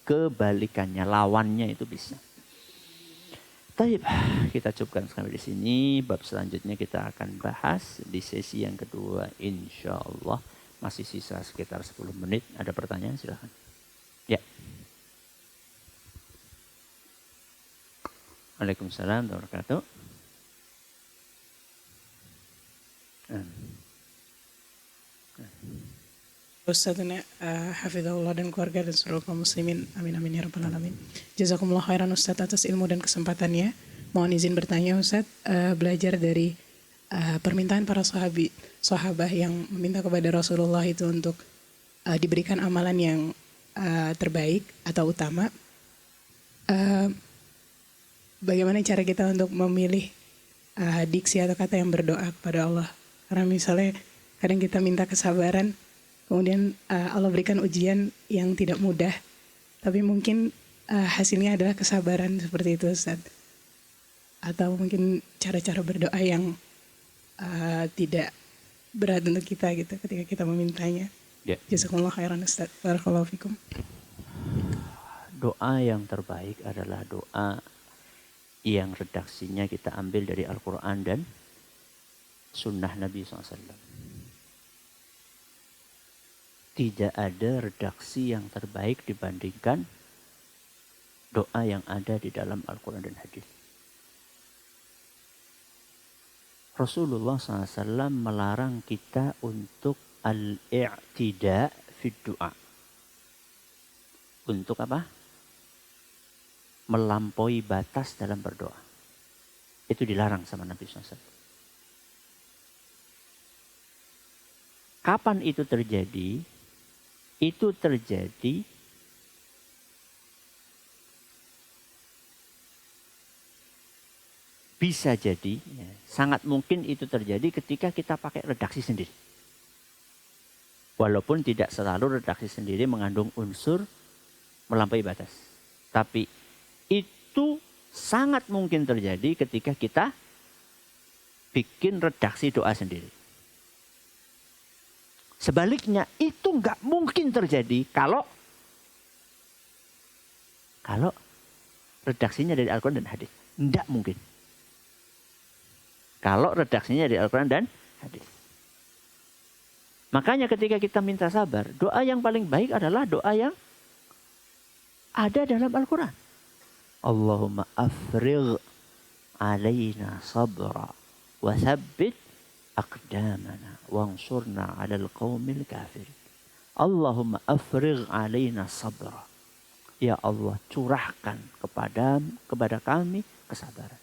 Kebalikannya, lawannya itu bisa. Baik, kita cukupkan sampai di sini. Bab selanjutnya kita akan bahas di sesi yang kedua insya Allah. Masih sisa sekitar 10 menit. Ada pertanyaan silahkan. Ya. Waalaikumsalam warahmatullahi wabarakatuh. Ustadznya hafizahullah dan keluarga dan seluruh kaum muslimin. Amin amin ya rabbal alamin. Jazakumullah khairan Ustadz atas ilmu dan kesempatannya. Mohon izin bertanya Ustadz, belajar dari permintaan para sahabah yang meminta kepada Rasulullah itu untuk diberikan amalan yang terbaik atau utama. Bagaimana cara kita untuk memilih diksi atau kata yang berdoa kepada Allah? Karena misalnya kadang kita minta kesabaran, kemudian Allah berikan ujian yang tidak mudah, tapi mungkin hasilnya adalah kesabaran seperti itu Ustaz. Atau mungkin cara-cara berdoa yang tidak berat untuk kita gitu ketika kita memintanya. Ya. Jazakumullah khairan Ustaz. Barakallahu fikum. Doa yang terbaik adalah doa yang redaksinya kita ambil dari Al-Quran dan Sunnah Nabi SAW. Tidak ada redaksi yang terbaik dibandingkan doa yang ada di dalam Al-Quran dan hadis. Rasulullah SAW melarang kita untuk al-i'tida fi doa. Untuk apa? Melampaui batas dalam berdoa. Itu dilarang sama Nabi SAW. Kapan itu terjadi? Itu terjadi bisa jadi, ya, sangat mungkin itu terjadi ketika kita pakai redaksi sendiri. Walaupun tidak selalu redaksi sendiri mengandung unsur melampaui batas. Tapi itu sangat mungkin terjadi ketika kita bikin redaksi doa sendiri. Sebaliknya itu nggak mungkin terjadi kalau redaksinya dari Al-Quran dan hadis. Nggak mungkin. Kalau redaksinya dari Al-Quran dan hadis. Makanya ketika kita minta sabar, doa yang paling baik adalah doa yang ada dalam Al-Quran. Allahumma afrigh alaina sabra wa thabbit aqdamana wansurna 'alal qaumil kafirin. Allahumma afrigh alaina sabra. Ya Allah, curahkan kepada kami kesabaran.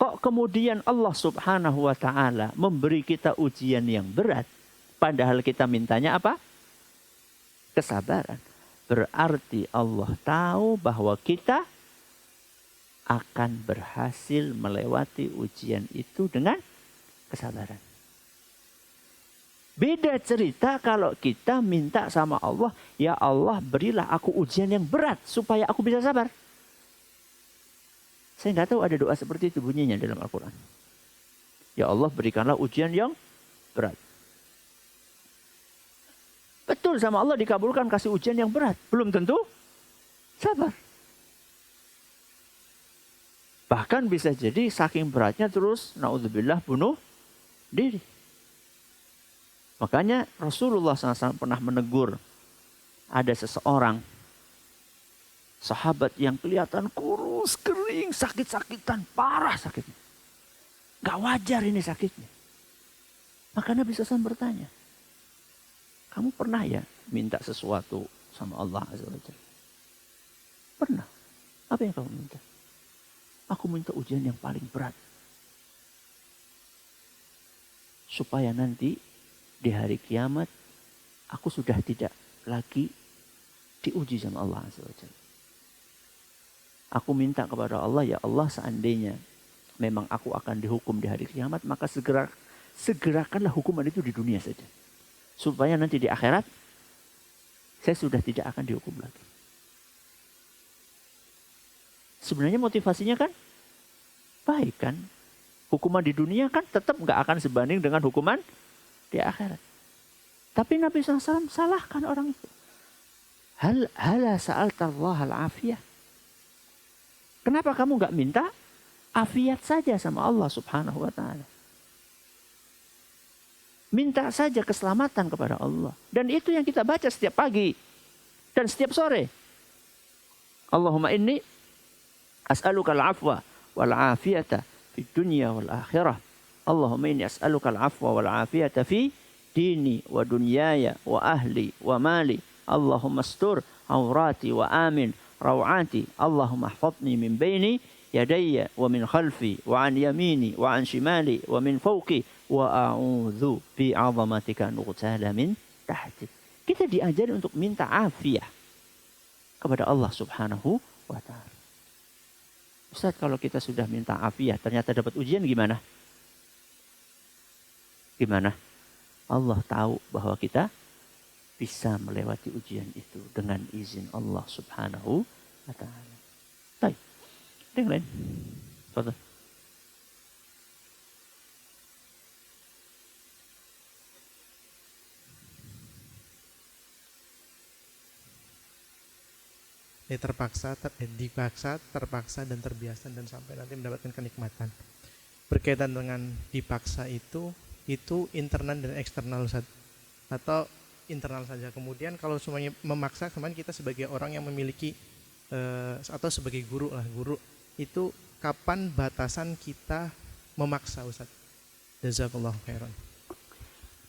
Kok kemudian Allah Subhanahu wa taala memberi kita ujian yang berat padahal kita mintanya apa? Kesabaran. Berarti Allah tahu bahwa kita akan berhasil melewati ujian itu dengan kesabaran. Beda cerita kalau kita minta sama Allah, ya Allah berilah aku ujian yang berat supaya aku bisa sabar. Saya nggak tahu ada doa seperti itu bunyinya dalam Al-Quran. Ya Allah berikanlah ujian yang berat. Betul sama Allah dikabulkan kasih ujian yang berat. Belum tentu sabar. Bahkan bisa jadi saking beratnya terus naudzubillah bunuh diri. Makanya Rasulullah SAW pernah menegur ada seseorang Sahabat yang kelihatan kurus, kering, sakit-sakitan, parah sakitnya. Gak wajar ini sakitnya. Maka Nabi SAW bertanya, kamu pernah ya minta sesuatu sama Allah Azza wa Jalla? Pernah. Apa yang kamu minta? Aku minta ujian yang paling berat. Supaya nanti di hari kiamat aku sudah tidak lagi diuji sama Allah Azza wa Jalla. Aku minta kepada Allah, ya Allah, seandainya memang aku akan dihukum di hari kiamat, maka segerakanlah hukuman itu di dunia saja. Supaya nanti di akhirat saya sudah tidak akan dihukum lagi. Sebenarnya motivasinya kan baik kan. Hukuman di dunia kan tetap nggak akan sebanding dengan hukuman di akhirat. Tapi Nabi SAW salahkan orang itu. Hala sa'alta Allah al-afiyah. Kenapa kamu nggak minta afiat saja sama Allah Subhanahu wa ta'ala? Minta saja keselamatan kepada Allah. Dan itu yang kita baca setiap pagi dan setiap sore. Allahumma inni as'aluka al-afwa wal-afiyata fi dunya wal-akhirah. Allahumma inni as'aluka al-afwa wal-afiyata fi dini wa dunyaya wa ahli wa mali. Allahumma astur awrati wa amin rawati. Allahumma ahfadni min baini yadayya wa min khalfi wa an yamini wa an shimali wa min fawqi wa a'udzu bi 'azamatika an ughtala min tahti. Kita diajari untuk minta afiah kepada Allah Subhanahu wa ta'ala. Ustaz, kalau kita sudah minta afiah ternyata dapat ujian gimana? Gimana? Allah tahu bahwa kita bisa melewati ujian itu dengan izin Allah Subhanahu wa ta'ala. Baik. Ada yang lain? Fadhal. Dipaksa, terpaksa, dan terbiasa, dan sampai nanti mendapatkan kenikmatan. Berkaitan dengan dipaksa itu internal dan eksternal, Ustaz. Atau internal saja. Kemudian kalau semuanya memaksa, kemarin kita sebagai orang yang memiliki atau sebagai guru itu kapan batasan kita memaksa, Ustaz? Jazakallahu khairan.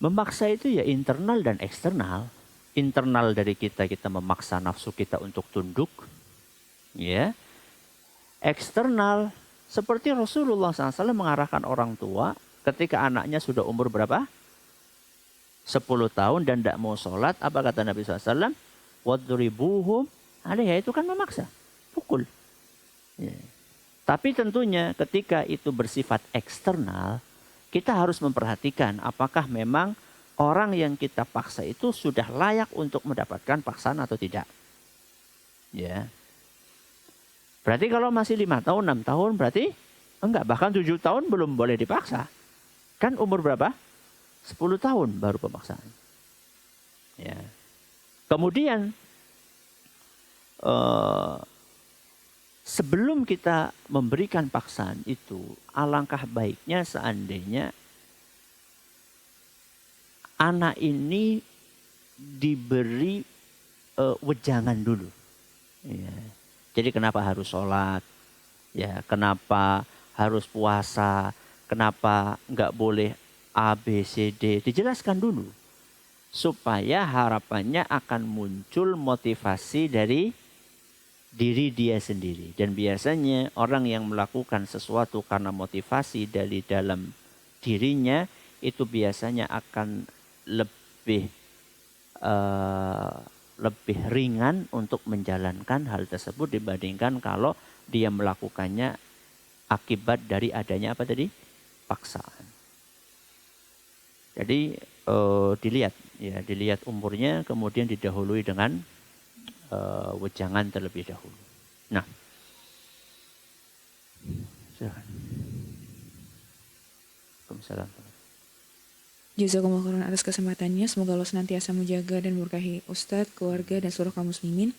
Memaksa itu ya internal dan eksternal. Internal dari kita memaksa nafsu kita untuk tunduk. Ya. Eksternal seperti Rasulullah SAW mengarahkan orang tua ketika anaknya sudah umur berapa? 10 tahun dan tidak mau sholat. Apa kata Nabi SAW? Wadribuhum alaiha, itu kan memaksa. Pukul. Ya. Tapi tentunya ketika itu bersifat eksternal, kita harus memperhatikan apakah memang orang yang kita paksa itu sudah layak untuk mendapatkan paksaan atau tidak. Ya. Berarti kalau masih 5 tahun, 6 tahun berarti enggak. Bahkan 7 tahun belum boleh dipaksa. Kan umur berapa? 10 tahun baru pemaksaan. Ya. Kemudian sebelum kita memberikan paksaan itu, alangkah baiknya seandainya anak ini diberi wejangan dulu. Ya. Jadi kenapa harus sholat? Ya, kenapa harus puasa? Kenapa nggak boleh A, B, C, D? Dijelaskan dulu. Supaya harapannya akan muncul motivasi dari diri dia sendiri. Dan biasanya orang yang melakukan sesuatu karena motivasi dari dalam dirinya, itu biasanya akan lebih ringan untuk menjalankan hal tersebut dibandingkan kalau dia melakukannya akibat dari adanya apa tadi? Paksaan. Jadi dilihat umurnya, kemudian didahului dengan wejangan terlebih dahulu. Nah, silakan. Waalaikumsalam. Jazakumullah khairan atas kesempatannya. Semoga Allah senantiasa menjaga dan memberkahi Ustadz, keluarga, dan seluruh kaum muslimin.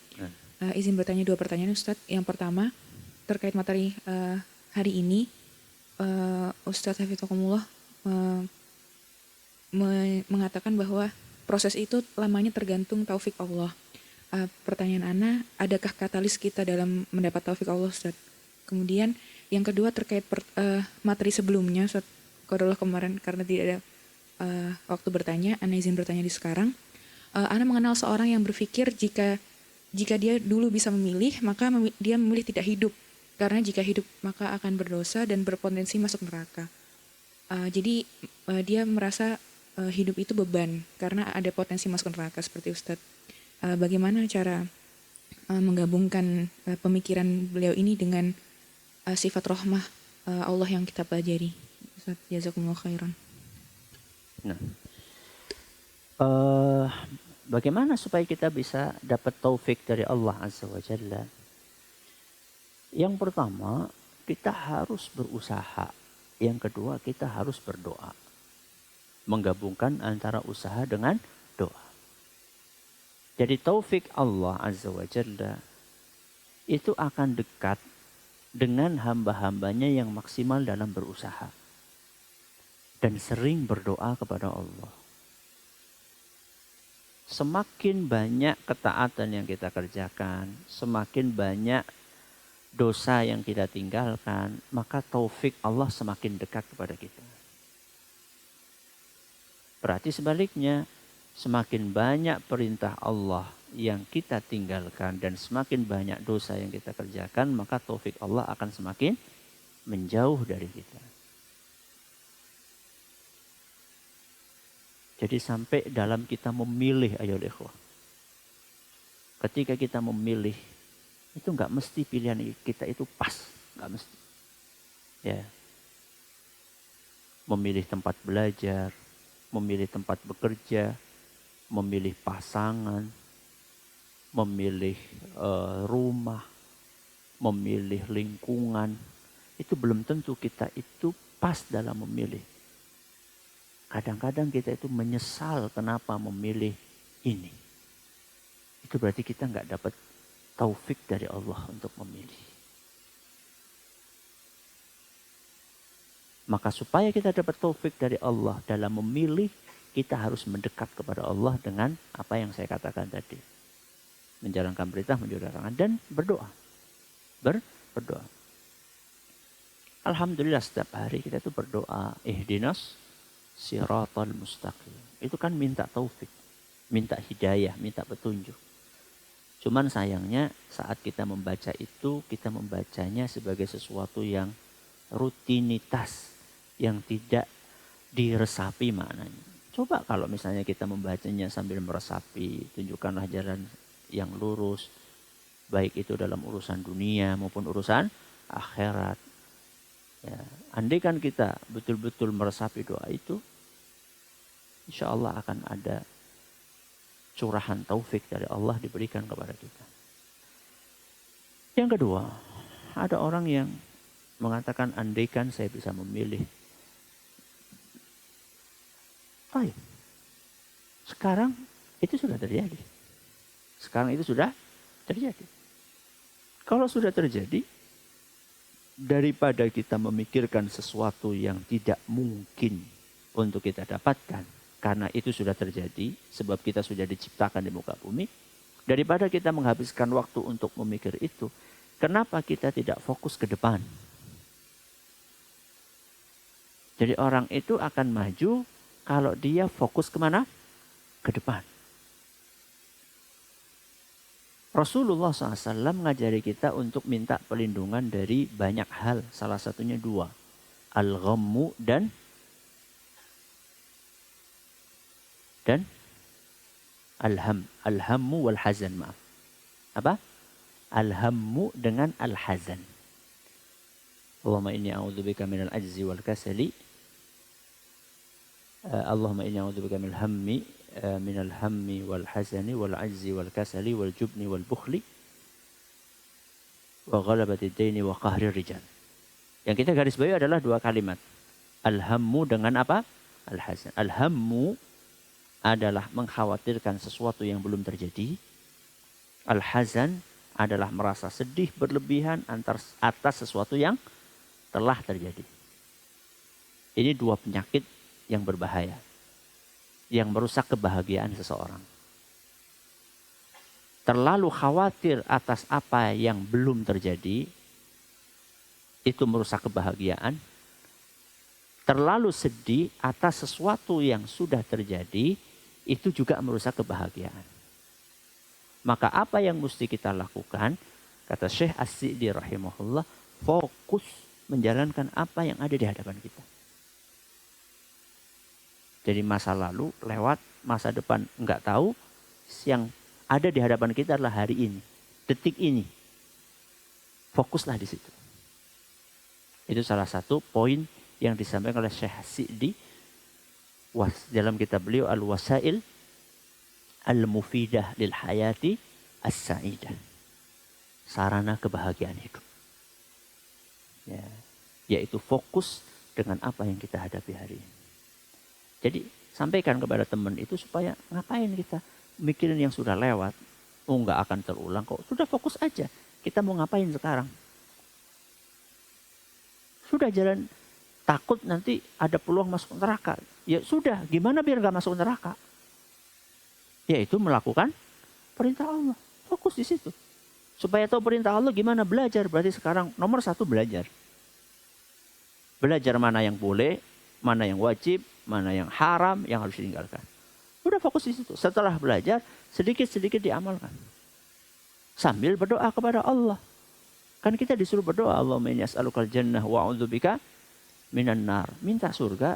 Izin bertanya 2 pertanyaan, Ustadz. Yang pertama, terkait materi hari ini, Ustadz Hafidzakumullah mengatakan bahwa proses itu lamanya tergantung taufik Allah. pertanyaan Ana, adakah katalis kita dalam mendapat taufik Allah, Ustaz? Kemudian yang kedua terkait materi sebelumnya, Ustaz, qadarullah kemarin karena tidak ada waktu bertanya, Ana izin bertanya di sekarang. Ana mengenal seorang yang berpikir jika dia dulu bisa memilih, maka dia memilih tidak hidup. Karena jika hidup maka akan berdosa dan berpotensi masuk neraka. Jadi dia merasa hidup itu beban karena ada potensi masuk neraka seperti Ustadz. Bagaimana cara menggabungkan pemikiran beliau ini dengan sifat rahmah Allah yang kita pelajari? Ustadz, jazakumullah khairan. Nah, bagaimana supaya kita bisa dapat taufik dari Allah Azza wa Jalla? Yang pertama, kita harus berusaha. Yang kedua, kita harus berdoa. Menggabungkan antara usaha dengan doa. Jadi taufik Allah Azza wa Jalla itu akan dekat dengan hamba-hambanya yang maksimal dalam berusaha. Dan sering berdoa kepada Allah. Semakin banyak ketaatan yang kita kerjakan, semakin banyak dosa yang kita tinggalkan, maka taufik Allah semakin dekat kepada kita. Berarti sebaliknya, semakin banyak perintah Allah yang kita tinggalkan dan semakin banyak dosa yang kita kerjakan, maka taufik Allah akan semakin menjauh dari kita. Jadi sampai dalam kita memilih, ayo ikhwah. Ketika kita memilih, itu enggak mesti pilihan kita itu pas, enggak mesti. Ya. Memilih tempat belajar, memilih tempat bekerja, memilih pasangan, memilih rumah, memilih lingkungan, itu belum tentu kita itu pas dalam memilih. Kadang-kadang kita itu menyesal kenapa memilih ini. Itu berarti kita enggak dapat taufik dari Allah untuk memilih. Maka supaya kita dapat taufik dari Allah dalam memilih, kita harus mendekat kepada Allah dengan apa yang saya katakan tadi. Menjalankan perintah, menjauhi larangan, dan berdoa. Berdoa. Alhamdulillah setiap hari kita itu berdoa, ihdinas siratal mustaqim. Itu kan minta taufik, minta hidayah, minta petunjuk. Cuman sayangnya saat kita membaca itu, kita membacanya sebagai sesuatu yang rutinitas, yang tidak diresapi maknanya. Coba kalau misalnya kita membacanya sambil meresapi, tunjukkanlah jalan yang lurus, baik itu dalam urusan dunia maupun urusan akhirat. Ya, andai kan kita betul-betul meresapi doa itu, insya Allah akan ada curahan taufik dari Allah diberikan kepada kita. Yang kedua, ada orang yang mengatakan andaikan saya bisa memilih. Baik. Sekarang itu sudah terjadi. Kalau sudah terjadi, daripada kita memikirkan sesuatu yang tidak mungkin untuk kita dapatkan, karena itu sudah terjadi, sebab kita sudah diciptakan di muka bumi, daripada kita menghabiskan waktu untuk memikir itu, kenapa kita tidak fokus ke depan? Jadi orang itu akan maju kalau dia fokus kemana? Ke depan. Rasulullah SAW mengajari kita untuk minta perlindungan dari banyak hal. Salah satunya dua. Al-ghammu dan al-hammu wal hazan. Maaf. Apa? Al-hammu dengan al-hazan. Allahumma inni a'udzubika minal ajzi wal kasali. Allahumma inni a'udzubika minal hammi minal hammi wal hazani wal ajzi wal kasali wal jubni wal bukhli wa ghalabati daini wa qahri rijal. Yang kita garis bawahi adalah dua kalimat. Al-hammu dengan apa? Al-hazan. Al-hammu adalah mengkhawatirkan sesuatu yang belum terjadi. Al-hazan adalah merasa sedih berlebihan atas sesuatu yang telah terjadi. Ini dua penyakit yang berbahaya, yang merusak kebahagiaan seseorang. terlalu khawatir atas apa yang belum terjadi, itu merusak kebahagiaan. Terlalu sedih atas sesuatu yang sudah terjadi, itu juga merusak kebahagiaan. Maka apa yang mesti kita lakukan, kata Syekh As-Sa'di rahimahullah, fokus menjalankan apa yang ada di hadapan kita. Jadi masa lalu lewat, masa depan enggak tahu, yang ada di hadapan kita adalah hari ini, detik ini. Fokuslah di situ. Itu salah satu poin yang disampaikan oleh Syekh As-Sa'di dalam kitab beliau Al-Wasail Al-Mufidah lil Hayati As-Sa'idah. Sarana kebahagiaan hidup. Ya, yaitu fokus dengan apa yang kita hadapi hari ini. Jadi sampaikan kepada teman itu supaya ngapain kita mikirin yang sudah lewat. Oh, nggak akan terulang kok. Sudah fokus aja. Kita mau ngapain sekarang? Sudah jalan, takut nanti ada peluang masuk neraka. Ya sudah, gimana biar nggak masuk neraka? Yaitu melakukan perintah Allah. Fokus di situ. Supaya tahu perintah Allah gimana belajar. Berarti sekarang nomor 1 belajar. Belajar mana yang boleh, mana yang wajib, mana yang haram, yang harus ditinggalkan. Udah fokus di situ. Setelah belajar, sedikit-sedikit diamalkan. Sambil berdoa kepada Allah. Kan kita disuruh berdoa, Allahumma inni as'alukal jannah wa a'udzubika minan nar. Minta surga,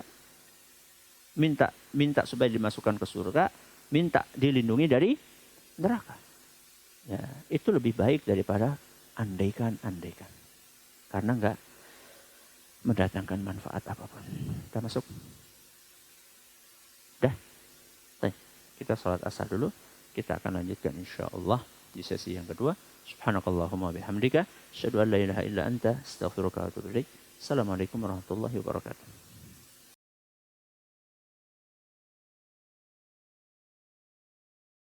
minta supaya dimasukkan ke surga, minta dilindungi dari neraka. Ya, itu lebih baik daripada andaikan. Karena enggak mendatangkan manfaat apapun. Kita masuk. Dah. Kita salat asar dulu. Kita akan lanjutkan insyaallah di sesi yang kedua. Subhanakallahumma bihamdika asyhadu an la ilaha illa anta astaghfiruka wa atubu ilaik. Assalamualaikum warahmatullahi wabarakatuh.